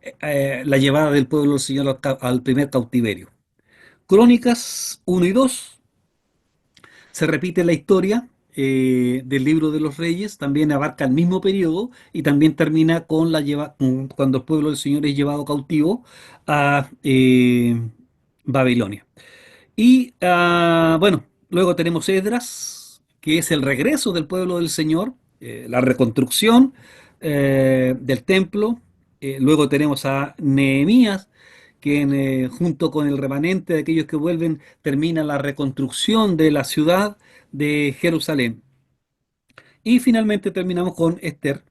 llevada del pueblo del Señor al primer cautiverio. Crónicas 1 y 2 se repite la historia del libro de los reyes, también abarca el mismo periodo y también termina cuando el pueblo del Señor es llevado cautivo a Babilonia. Y bueno, luego tenemos Esdras, que es el regreso del pueblo del Señor, la reconstrucción del templo. Luego tenemos a Nehemías, que junto con el remanente de aquellos que vuelven termina la reconstrucción de la ciudad de Jerusalén. Y finalmente terminamos con Esther,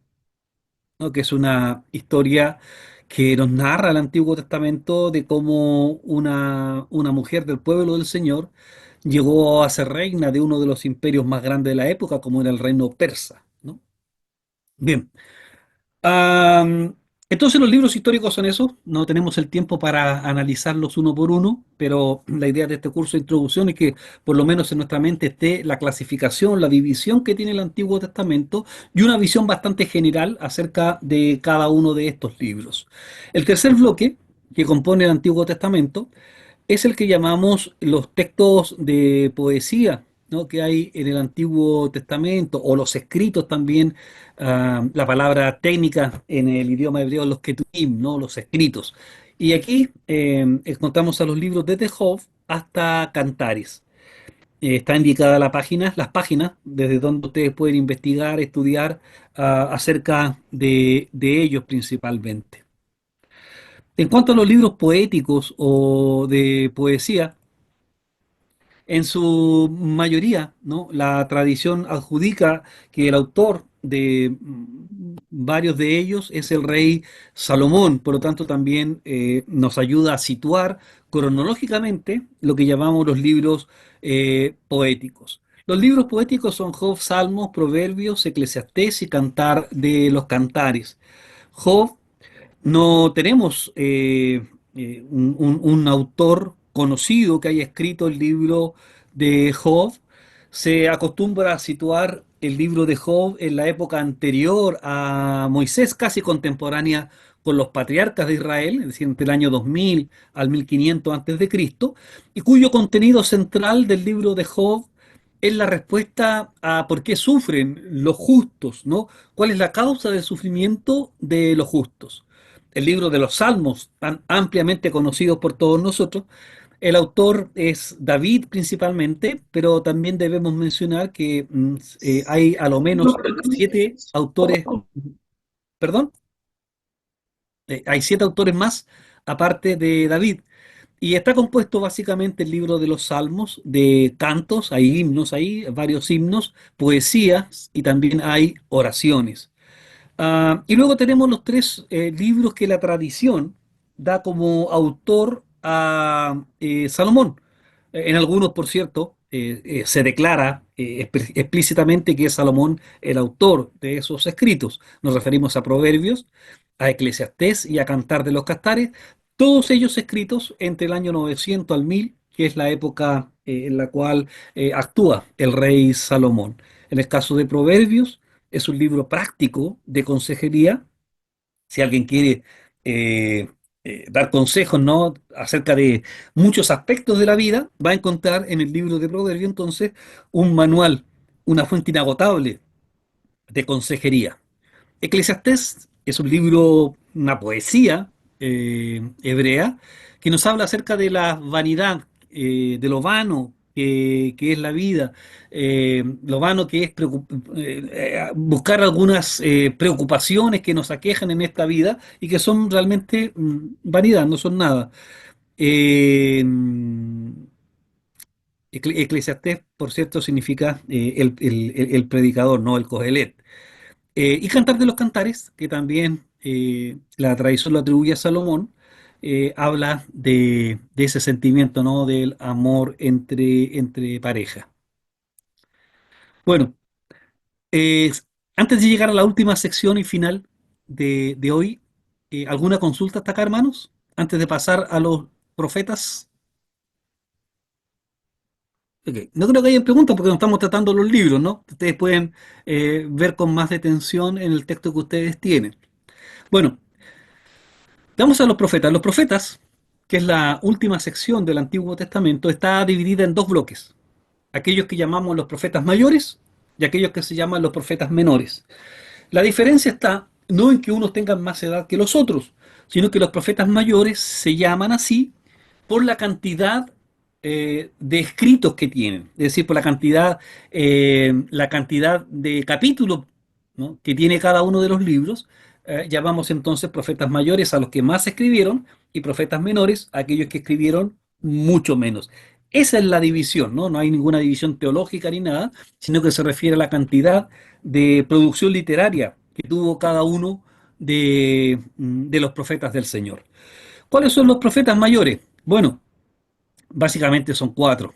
¿no? Que es una historia que nos narra el Antiguo Testamento de cómo una mujer del pueblo del Señor llegó a ser reina de uno de los imperios más grandes de la época, como era el reino persa, ¿no? Bien. Am, entonces los libros históricos son esos, no tenemos el tiempo para analizarlos uno por uno, pero la idea de este curso de introducción es que por lo menos en nuestra mente esté la clasificación, la división que tiene el Antiguo Testamento y una visión bastante general acerca de cada uno de estos libros. El tercer bloque que compone el Antiguo Testamento es el que llamamos los textos de poesía, ¿no? que hay en el Antiguo Testamento, o los escritos también, la palabra técnica en el idioma hebreo, los keturim, ¿no? Los escritos. Y aquí encontramos a los libros desde Job hasta Cantares. Está indicada las páginas desde donde ustedes pueden investigar, estudiar acerca de ellos principalmente. En cuanto a los libros poéticos o de poesía, en su mayoría, ¿no? La tradición adjudica que el autor de varios de ellos es el rey Salomón, por lo tanto también nos ayuda a situar cronológicamente lo que llamamos los libros poéticos. Los libros poéticos son Job, Salmos, Proverbios, Eclesiastés y Cantar de los Cantares. Job no tenemos un autor conocido que haya escrito el libro de Job. Se acostumbra a situar el libro de Job en la época anterior a Moisés, casi contemporánea con los patriarcas de Israel, es decir, entre el año 2000 al 1500 antes de Cristo, y cuyo contenido central del libro de Job es la respuesta a por qué sufren los justos, ¿no? ¿Cuál es la causa del sufrimiento de los justos? El libro de los Salmos, tan ampliamente conocido por todos nosotros, el autor es David principalmente, pero también debemos mencionar que hay a lo menos 7 autores, perdón, hay 7 autores más aparte de David. Y está compuesto básicamente el libro de los Salmos de cantos, hay himnos ahí, varios himnos, poesías y también hay oraciones. Y luego tenemos los 3 libros que la tradición da como autor a Salomón. En algunos, por cierto, se declara explícitamente que es Salomón el autor de esos escritos. Nos referimos a Proverbios, a Eclesiastés y a Cantar de los Cantares, todos ellos escritos entre el año 900 al 1000, que es la época en la cual actúa el rey Salomón. En el caso de Proverbios, es un libro práctico de consejería. Si alguien quiere eh, dar consejos, ¿no?, acerca de muchos aspectos de la vida, va a encontrar en el libro de Proverbios entonces un manual, una fuente inagotable de consejería. Eclesiastés es un libro, una poesía hebrea, que nos habla acerca de la vanidad, de lo vano que es la vida, lo vano que es buscar algunas preocupaciones que nos aquejan en esta vida y que son realmente vanidad, no son nada. Eh, Eclesiastés, por cierto, significa el predicador, no el Cogelet. Y Cantar de los Cantares, que también la tradición lo atribuye a Salomón, habla de ese sentimiento, ¿no?, del amor entre pareja. Bueno, eh, antes de llegar a la última sección y final de hoy, ¿alguna consulta hasta acá, hermanos? Antes de pasar a los profetas. Ok, no creo que haya preguntas porque no estamos tratando los libros, ¿no? Ustedes pueden ver con más detención en el texto que ustedes tienen. Bueno, vamos a los profetas. Los profetas, que es la última sección del Antiguo Testamento, está dividida en 2 bloques. Aquellos que llamamos los profetas mayores y aquellos que se llaman los profetas menores. La diferencia está no en que unos tengan más edad que los otros, sino que los profetas mayores se llaman así por la cantidad de escritos que tienen, es decir, por la cantidad de capítulos, ¿no?, que tiene cada uno de los libros. Llamamos entonces profetas mayores a los que más escribieron y profetas menores a aquellos que escribieron mucho menos. Esa es la división, ¿no? No hay ninguna división teológica ni nada, sino que se refiere a la cantidad de producción literaria que tuvo cada uno de los profetas del Señor. ¿Cuáles son los profetas mayores? Bueno, básicamente son 4,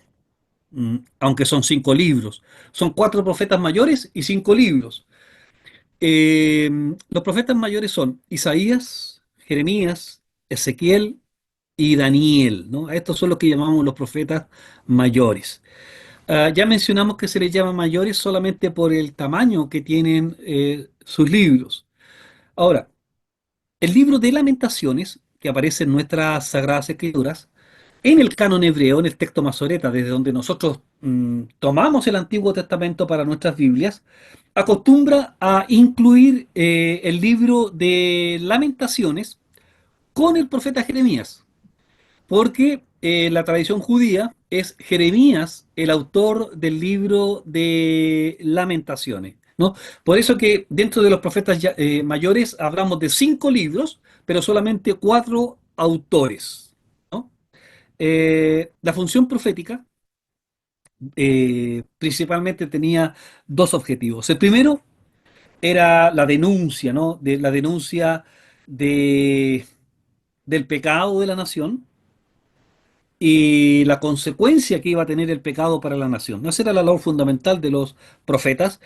aunque son 5 libros. Son 4 profetas mayores y 5 libros. Los profetas mayores son Isaías, Jeremías, Ezequiel y Daniel, ¿no? A estos son los que llamamos los profetas mayores. Ya mencionamos que se les llama mayores solamente por el tamaño que tienen sus libros. Ahora, el libro de Lamentaciones, que aparece en nuestras Sagradas Escrituras, en el canon hebreo, en el texto masoreta, desde donde nosotros tomamos el Antiguo Testamento para nuestras Biblias, acostumbra a incluir el libro de Lamentaciones con el profeta Jeremías, porque la tradición judía es Jeremías el autor del libro de Lamentaciones, ¿no? Por eso que dentro de los profetas mayores hablamos de 5 libros, pero solamente 4 autores, ¿no? La función profética principalmente tenía 2 objetivos. El primero era la denuncia, ¿no? La denuncia de, del pecado de la nación y la consecuencia que iba a tener el pecado para la nación. Esa era la labor fundamental de los profetas.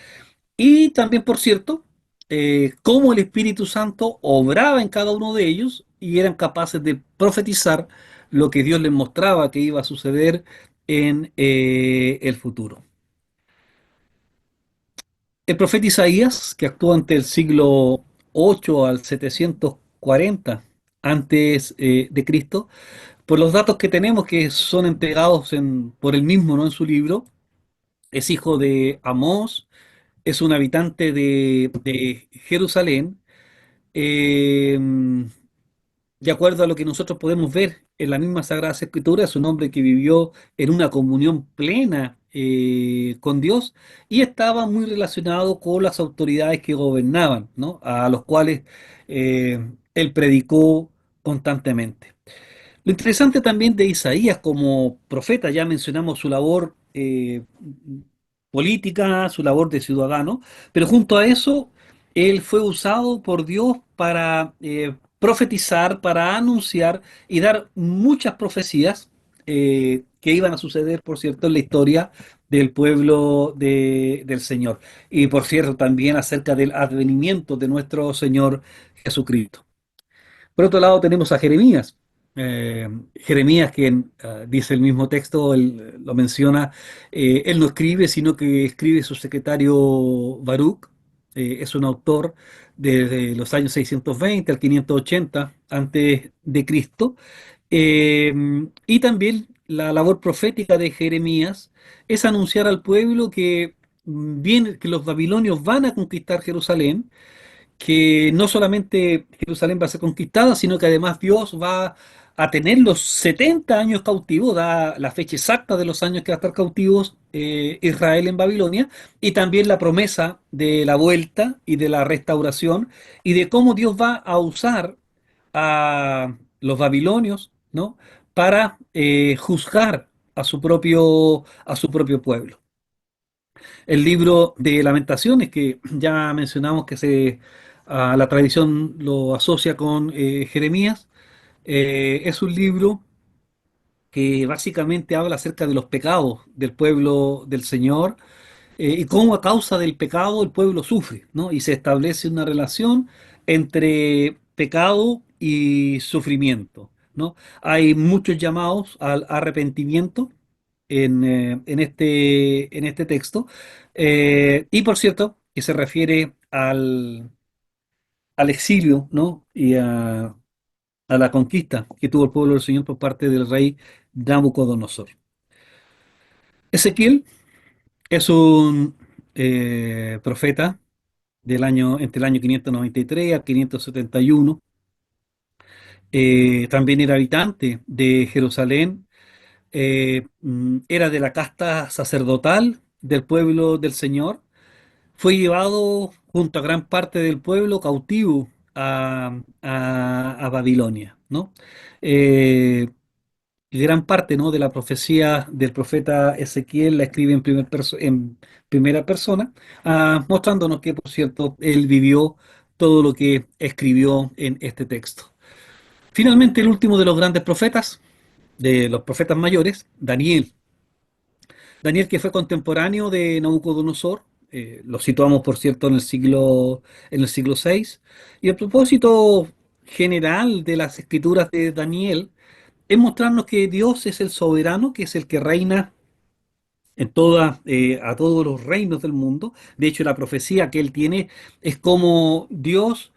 Y también, por cierto, cómo el Espíritu Santo obraba en cada uno de ellos y eran capaces de profetizar lo que Dios les mostraba que iba a suceder en el futuro. El profeta Isaías, que actuó ante el siglo 8 al 740 antes de Cristo, por los datos que tenemos que son entregados por él mismo, ¿no?, en su libro, es hijo de Amós, es un habitante de Jerusalén. Eh, de acuerdo a lo que nosotros podemos ver en la misma Sagrada Escritura, es un hombre que vivió en una comunión plena con Dios y estaba muy relacionado con las autoridades que gobernaban, ¿no? A los cuales él predicó constantemente. Lo interesante también de Isaías como profeta, ya mencionamos su labor política, su labor de ciudadano, pero junto a eso, él fue usado por Dios para profetizar, para anunciar y dar muchas profecías que iban a suceder, por cierto, en la historia del pueblo del Señor. Y por cierto, también acerca del advenimiento de nuestro Señor Jesucristo. Por otro lado tenemos a Jeremías. Jeremías, quien dice el mismo texto, él lo menciona, él no escribe, sino que escribe su secretario Baruch. Es un autor desde los años 620 al 580 antes de Cristo. Eh, y también la labor profética de Jeremías es anunciar al pueblo que, que los babilonios van a conquistar Jerusalén, que no solamente Jerusalén va a ser conquistada, sino que además Dios va a tener los 70 años cautivos, da la fecha exacta de los años que va a estar cautivos Israel en Babilonia, y también la promesa de la vuelta y de la restauración, y de cómo Dios va a usar a los babilonios, ¿no? Para juzgar a su propio pueblo. El libro de Lamentaciones, que ya mencionamos que la tradición lo asocia con Jeremías, es un libro que básicamente habla acerca de los pecados del pueblo del Señor y cómo a causa del pecado el pueblo sufre, ¿no? Y se establece una relación entre pecado y sufrimiento, ¿no? Hay muchos llamados al arrepentimiento en este texto. Y por cierto, que se refiere al exilio, ¿no? Y a la conquista que tuvo el pueblo del Señor por parte del rey Nabucodonosor. Ezequiel es un profeta entre el año 593 a 571. También era habitante de Jerusalén. Era de la casta sacerdotal del pueblo del Señor. Fue llevado junto a gran parte del pueblo cautivo a Babilonia, ¿no? Eh, y gran parte, ¿no?, de la profecía del profeta Ezequiel la escribe en primera persona, mostrándonos que, por cierto, él vivió todo lo que escribió en este texto. Finalmente, el último de los grandes profetas, de los profetas mayores, Daniel. Daniel, que fue contemporáneo de Nabucodonosor, lo situamos, por cierto, en el siglo VI. Y el propósito general de las escrituras de Daniel es mostrarnos que Dios es el soberano, que es el que reina a todos los reinos del mundo. De hecho, la profecía que él tiene es como Dios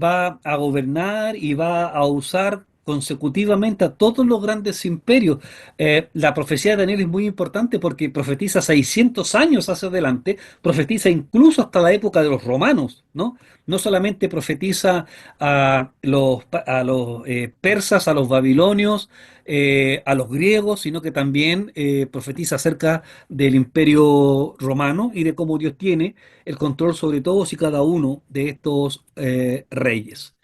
va a gobernar y va a usar consecutivamente a todos los grandes imperios. La profecía de Daniel es muy importante porque profetiza 600 años hacia adelante, profetiza incluso hasta la época de los romanos, ¿no? No solamente profetiza a los persas, a los babilonios, a los griegos, sino que también profetiza acerca del imperio romano y de cómo Dios tiene el control sobre todos y cada uno de estos reyes.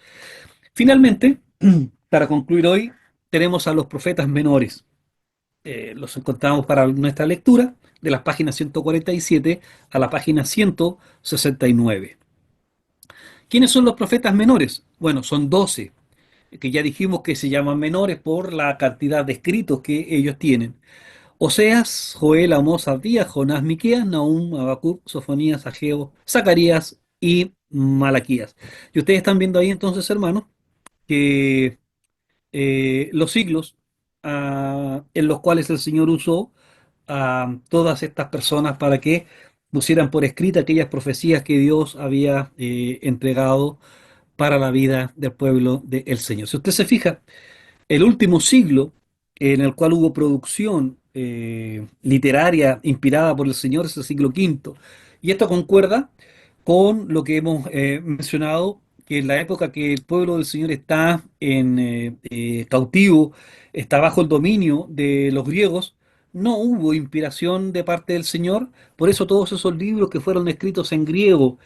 Finalmente, para concluir hoy, tenemos a los profetas menores. Los encontramos para nuestra lectura de las páginas 147 a la página 169. ¿Quiénes son los profetas menores? Bueno, son 12, que ya dijimos que se llaman menores por la cantidad de escritos que ellos tienen. Oseas, Joel, Amós, Abdías, Jonás, Miqueas, Nahum, Habacuc, Sofonías, Ageo, Zacarías y Malaquías. Y ustedes están viendo ahí entonces, hermanos, que los siglos en los cuales el Señor usó a todas estas personas para que pusieran por escrita aquellas profecías que Dios había entregado para la vida del pueblo del Señor. Si usted se fija, el último siglo en el cual hubo producción literaria inspirada por el Señor es el siglo quinto. Y esto concuerda con lo que hemos mencionado, que en la época que el pueblo del Señor está en cautivo, está bajo el dominio de los griegos, no hubo inspiración de parte del Señor, por eso todos esos libros que fueron escritos en griego,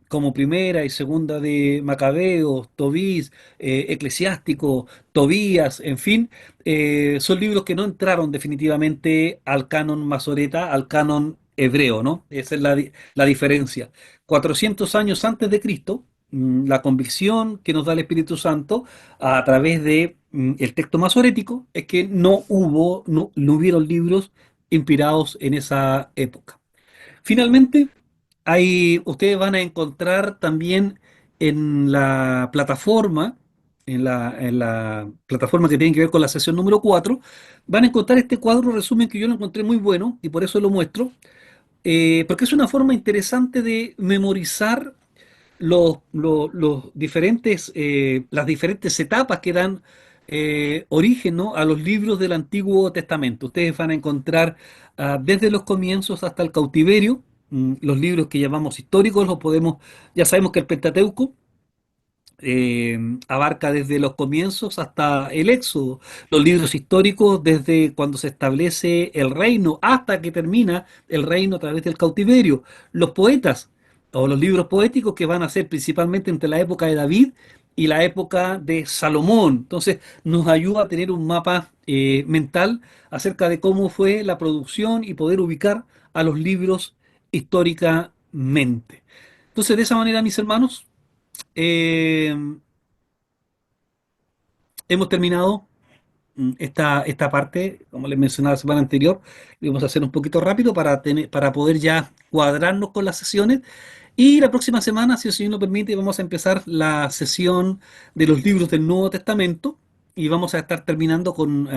como Primera y Segunda de Macabeos, Tobís, Eclesiástico, Tobías, en fin, son libros que no entraron definitivamente al canon masoreta, al canon hebreo, ¿no? Esa es la diferencia. 400 años antes de Cristo, la convicción que nos da el Espíritu Santo a través de el texto masorético es que no hubieron libros inspirados en esa época. Finalmente, ustedes van a encontrar también en la plataforma, en la plataforma que tiene que ver con la sesión número 4, van a encontrar este cuadro resumen que yo lo encontré muy bueno y por eso lo muestro, porque es una forma interesante de memorizar los diferentes, las diferentes etapas que dan origen, ¿no?, a los libros del Antiguo Testamento. Ustedes van a encontrar desde los comienzos hasta el cautiverio, los libros que llamamos históricos, ya sabemos que el Pentateuco abarca desde los comienzos hasta el Éxodo, los libros históricos desde cuando se establece el reino hasta que termina el reino a través del cautiverio, los poetas o los libros poéticos que van a ser principalmente entre la época de David y la época de Salomón. Entonces nos ayuda a tener un mapa mental acerca de cómo fue la producción y poder ubicar a los libros históricamente. Entonces, de esa manera, mis hermanos, eh, hemos terminado esta parte, como les mencionaba la semana anterior, lo vamos a hacer un poquito rápido para poder ya cuadrarnos con las sesiones. Y la próxima semana, si el Señor lo permite, vamos a empezar la sesión de los libros del Nuevo Testamento y vamos a estar terminando con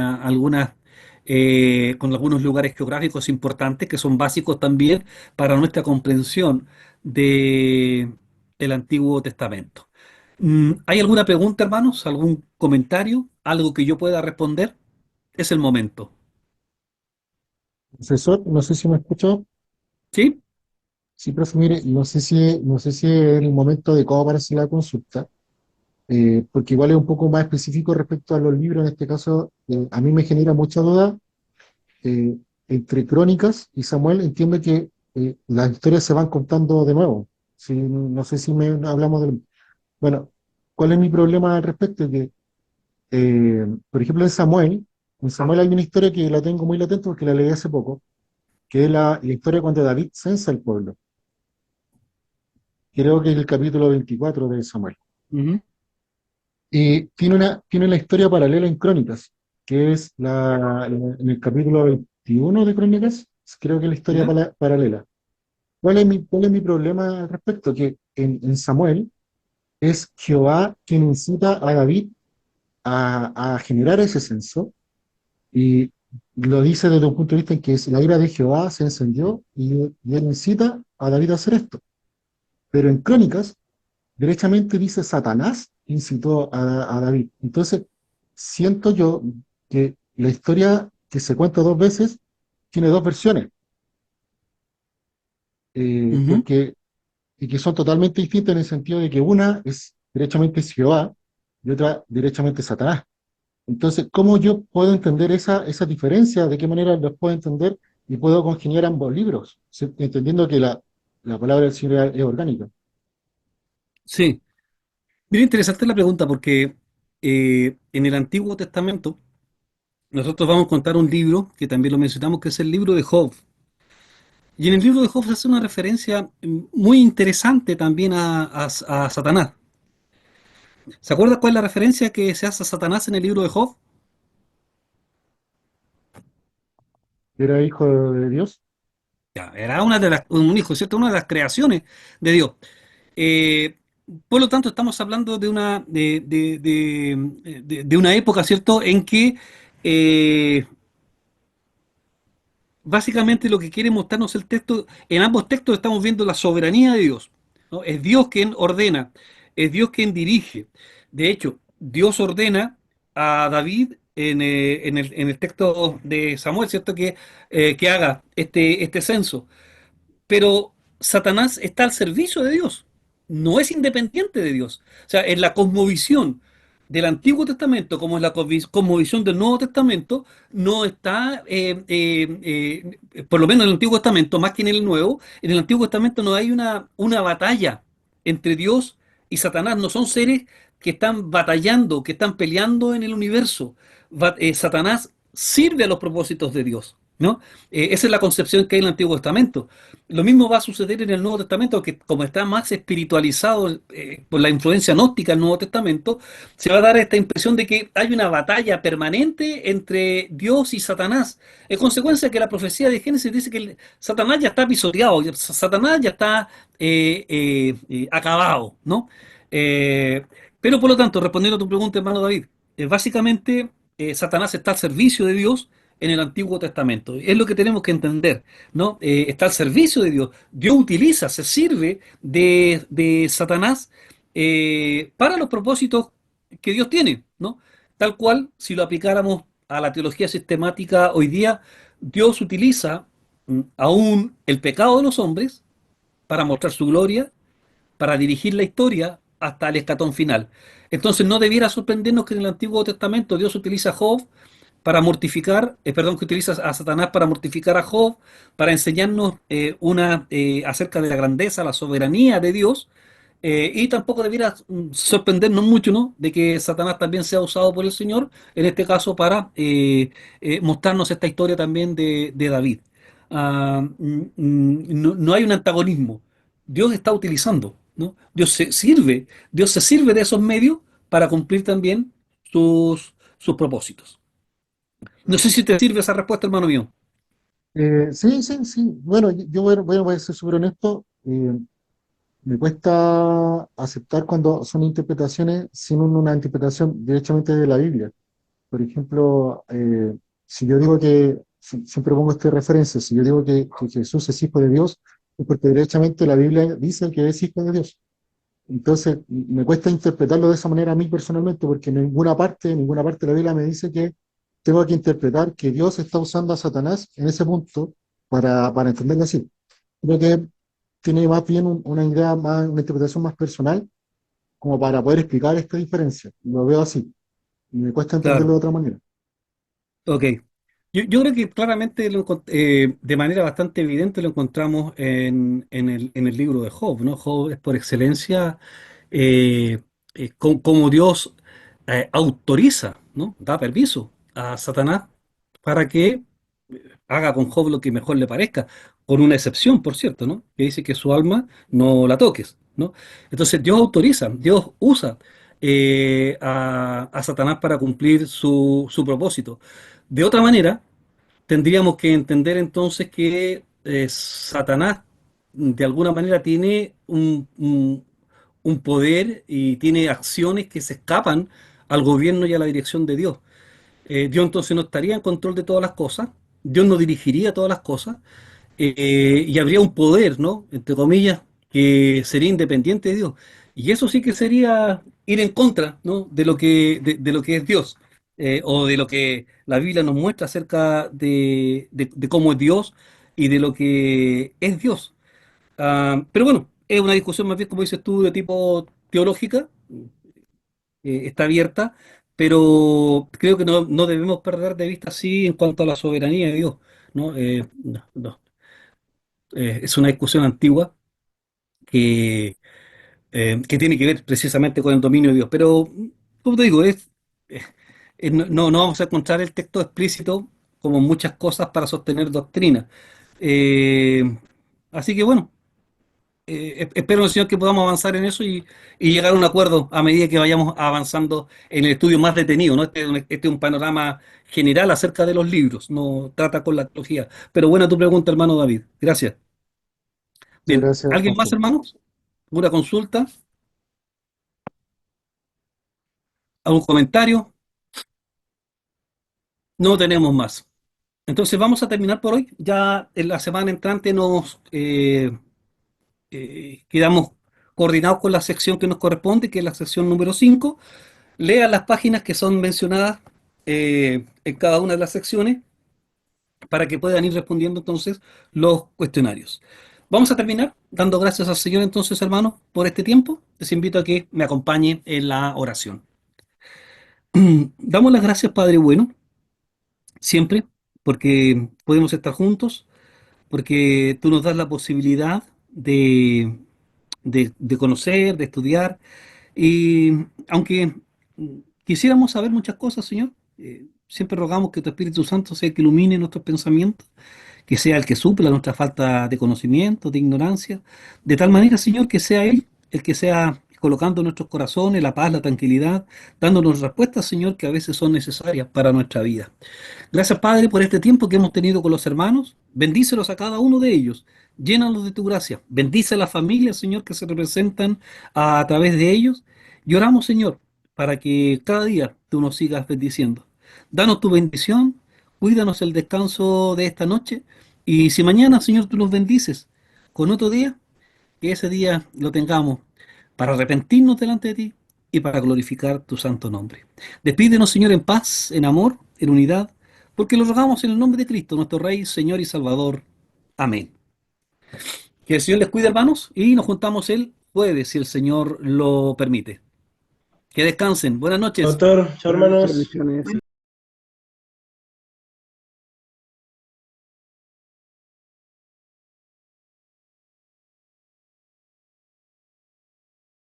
con algunos lugares geográficos importantes que son básicos también para nuestra comprensión de el Antiguo Testamento. ¿Hay alguna pregunta, hermanos? ¿Algún comentario? ¿Algo que yo pueda responder? Es el momento. Profesor, no sé si me escuchó. ¿Sí? Sí, profe, mire, no sé si es el momento adecuado para hacer la consulta, porque igual es un poco más específico respecto a los libros. En este caso, a mí me genera mucha duda eh, entre Crónicas y Samuel. Entiendo que las historias se van contando de nuevo. Sí, no sé si hablamos del... Bueno, ¿cuál es mi problema al respecto? Que, por ejemplo, en Samuel hay una historia que la tengo muy latente porque la leí hace poco, que es la historia cuando David censa el pueblo. Creo que es el capítulo 24 de Samuel. Ujú. Y tiene una historia paralela en Crónicas, que es en el capítulo 21 de Crónicas, creo que es la historia ¿Ya? paralela. ¿Cuál es mi problema al respecto? Que en Samuel es Jehová quien incita a David a generar ese censo, y lo dice desde un punto de vista en que la ira de Jehová se encendió y él incita a David a hacer esto. Pero en Crónicas derechamente dice Satanás incitó a David. Entonces, siento yo que la historia que se cuenta dos veces tiene dos versiones, Ujú. porque, y que son totalmente distintas en el sentido de que una es derechamente Jehová y otra derechamente Satanás. Entonces, ¿cómo yo puedo entender esa diferencia? ¿De qué manera los puedo entender y puedo congeniar ambos libros? Entendiendo que la palabra del Señor es orgánica. Sí. Bien interesante la pregunta porque en el Antiguo Testamento nosotros vamos a contar un libro que también lo mencionamos, que es el libro de Job. Y en el libro de Job se hace una referencia muy interesante también a Satanás. ¿Se acuerda cuál es la referencia que se hace a Satanás en el libro de Job? ¿Era hijo de Dios? Ya, era un hijo, ¿cierto? Una de las creaciones de Dios. Eh, por lo tanto, estamos hablando de una época, ¿cierto?, en que eh, básicamente lo que quiere mostrarnos el texto, en ambos textos estamos viendo la soberanía de Dios, ¿no? Es Dios quien ordena, es Dios quien dirige. De hecho, Dios ordena a David en el texto de Samuel, ¿cierto? Que haga este censo. Pero Satanás está al servicio de Dios, no es independiente de Dios. O sea, en la cosmovisión del Antiguo Testamento, como en la cosmovisión del Nuevo Testamento, no está, por lo menos en el Antiguo Testamento, más que en el Nuevo, en el Antiguo Testamento no hay una batalla entre Dios y Satanás, no son seres que están batallando, que están peleando en el universo. Satanás sirve a los propósitos de Dios, ¿no? Esa es la concepción que hay en el Antiguo Testamento. Lo mismo va a suceder en el Nuevo Testamento, que como está más espiritualizado por la influencia gnóstica del Nuevo Testamento, se va a dar esta impresión de que hay una batalla permanente entre Dios y Satanás. En consecuencia que la profecía de Génesis dice que Satanás ya está pisoteado, Satanás ya está acabado, ¿no? Eh, pero por lo tanto, respondiendo a tu pregunta, hermano David, básicamente Satanás está al servicio de Dios en el Antiguo Testamento. Es lo que tenemos que entender, ¿no? Está al servicio de Dios. Dios utiliza, se sirve de Satanás para los propósitos que Dios tiene, ¿no? Tal cual, si lo aplicáramos a la teología sistemática hoy día, Dios utiliza aún el pecado de los hombres para mostrar su gloria, para dirigir la historia hasta el escatón final. Entonces no debiera sorprendernos que en el Antiguo Testamento Dios utiliza a Job para mortificar, perdón, que utiliza a Satanás para mortificar a Job, para enseñarnos acerca de la grandeza, la soberanía de Dios, y tampoco debiera sorprendernos mucho, ¿no? De que Satanás también sea usado por el Señor, en este caso para mostrarnos esta historia también de David. No hay un antagonismo. Dios está utilizando, ¿no? Dios se sirve de esos medios para cumplir también sus propósitos. No sé si te sirve esa respuesta, hermano mío. Sí, sí, sí. Bueno, voy a ser súper honesto. Me cuesta aceptar cuando son interpretaciones sin una interpretación directamente de la Biblia. Por ejemplo, si yo digo siempre pongo esta referencia, si yo digo que Jesús es hijo de Dios, es porque directamente la Biblia dice que es hijo de Dios. Entonces, me cuesta interpretarlo de esa manera a mí personalmente, porque en ninguna parte de la Biblia me dice que tengo que interpretar que Dios está usando a Satanás en ese punto para entenderlo así. Creo que tiene más bien una idea, una interpretación más personal, como para poder explicar esta diferencia. Lo veo así, y me cuesta entenderlo Claro, de otra manera. ok. Yo creo que claramente de manera bastante evidente lo encontramos en el libro de Job, ¿no? Job es por excelencia como Dios autoriza, ¿no? Da permiso a Satanás para que haga con Job lo que mejor le parezca, con una excepción, por cierto, ¿no? Que dice que su alma no la toques, ¿no? Entonces Dios autoriza, Dios usa a Satanás para cumplir su propósito. De otra manera, tendríamos que entender entonces que Satanás de alguna manera tiene un poder y tiene acciones que se escapan al gobierno y a la dirección de Dios. Dios entonces no estaría en control de todas las cosas, Dios no dirigiría todas las cosas, y habría un poder, ¿no? Entre comillas, que sería independiente de Dios. Y eso sí que sería ir en contra, ¿no? De lo que es Dios, o de lo que la Biblia nos muestra acerca de cómo es Dios y de lo que es Dios. Pero bueno, es una discusión más bien, como dices tú, de tipo teológica, está abierta, pero creo que no debemos perder de vista así en cuanto a la soberanía de Dios, ¿no? No. Es una discusión antigua que tiene que ver precisamente con el dominio de Dios. Pero, como te digo, no vamos a encontrar el texto explícito como muchas cosas para sostener doctrina. Eh, Así que bueno, espero, Señor, que podamos avanzar en eso y llegar a un acuerdo a medida que vayamos avanzando en el estudio más detenido, ¿no? Este es un panorama general acerca de los libros, no trata con la teología. Pero buena tu pregunta, hermano David. Gracias. Muchas Bien, gracias, ¿alguien más, Joaquín. hermanos? ¿Una consulta? ¿Algún comentario? No tenemos más. Entonces vamos a terminar por hoy. Ya en la semana entrante nos quedamos coordinados con la sección que nos corresponde, que es la sección número 5. Lean las páginas que son mencionadas en cada una de las secciones para que puedan ir respondiendo entonces los cuestionarios. Vamos a terminar dando gracias al Señor entonces, hermanos, por este tiempo. Les invito a que me acompañen en la oración. Damos las gracias, Padre bueno, siempre, porque podemos estar juntos, porque tú nos das la posibilidad de conocer, de estudiar, y aunque quisiéramos saber muchas cosas, Señor, siempre rogamos que tu Espíritu Santo sea el que ilumine nuestros pensamientos, que sea el que supla nuestra falta de conocimiento, de ignorancia, de tal manera, Señor, que sea Él el que sea colocando en nuestros corazones la paz, la tranquilidad, dándonos respuestas, Señor, que a veces son necesarias para nuestra vida. Gracias, Padre, por este tiempo que hemos tenido con los hermanos. Bendícelos a cada uno de ellos. Llénalos de tu gracia. Bendice a las familias, Señor, que se representan a través de ellos. Y oramos, Señor, para que cada día tú nos sigas bendiciendo. Danos tu bendición. Cuídanos el descanso de esta noche. Y si mañana, Señor, tú nos bendices con otro día, que ese día lo tengamos para arrepentirnos delante de ti y para glorificar tu santo nombre. Despídenos, Señor, en paz, en amor, en unidad, porque lo rogamos en el nombre de Cristo, nuestro Rey, Señor y Salvador. Amén. Que el Señor les cuide, hermanos, y nos juntamos el jueves, si el Señor lo permite. Que descansen. Buenas noches. Doctor, chao hermanos. Bendiciones.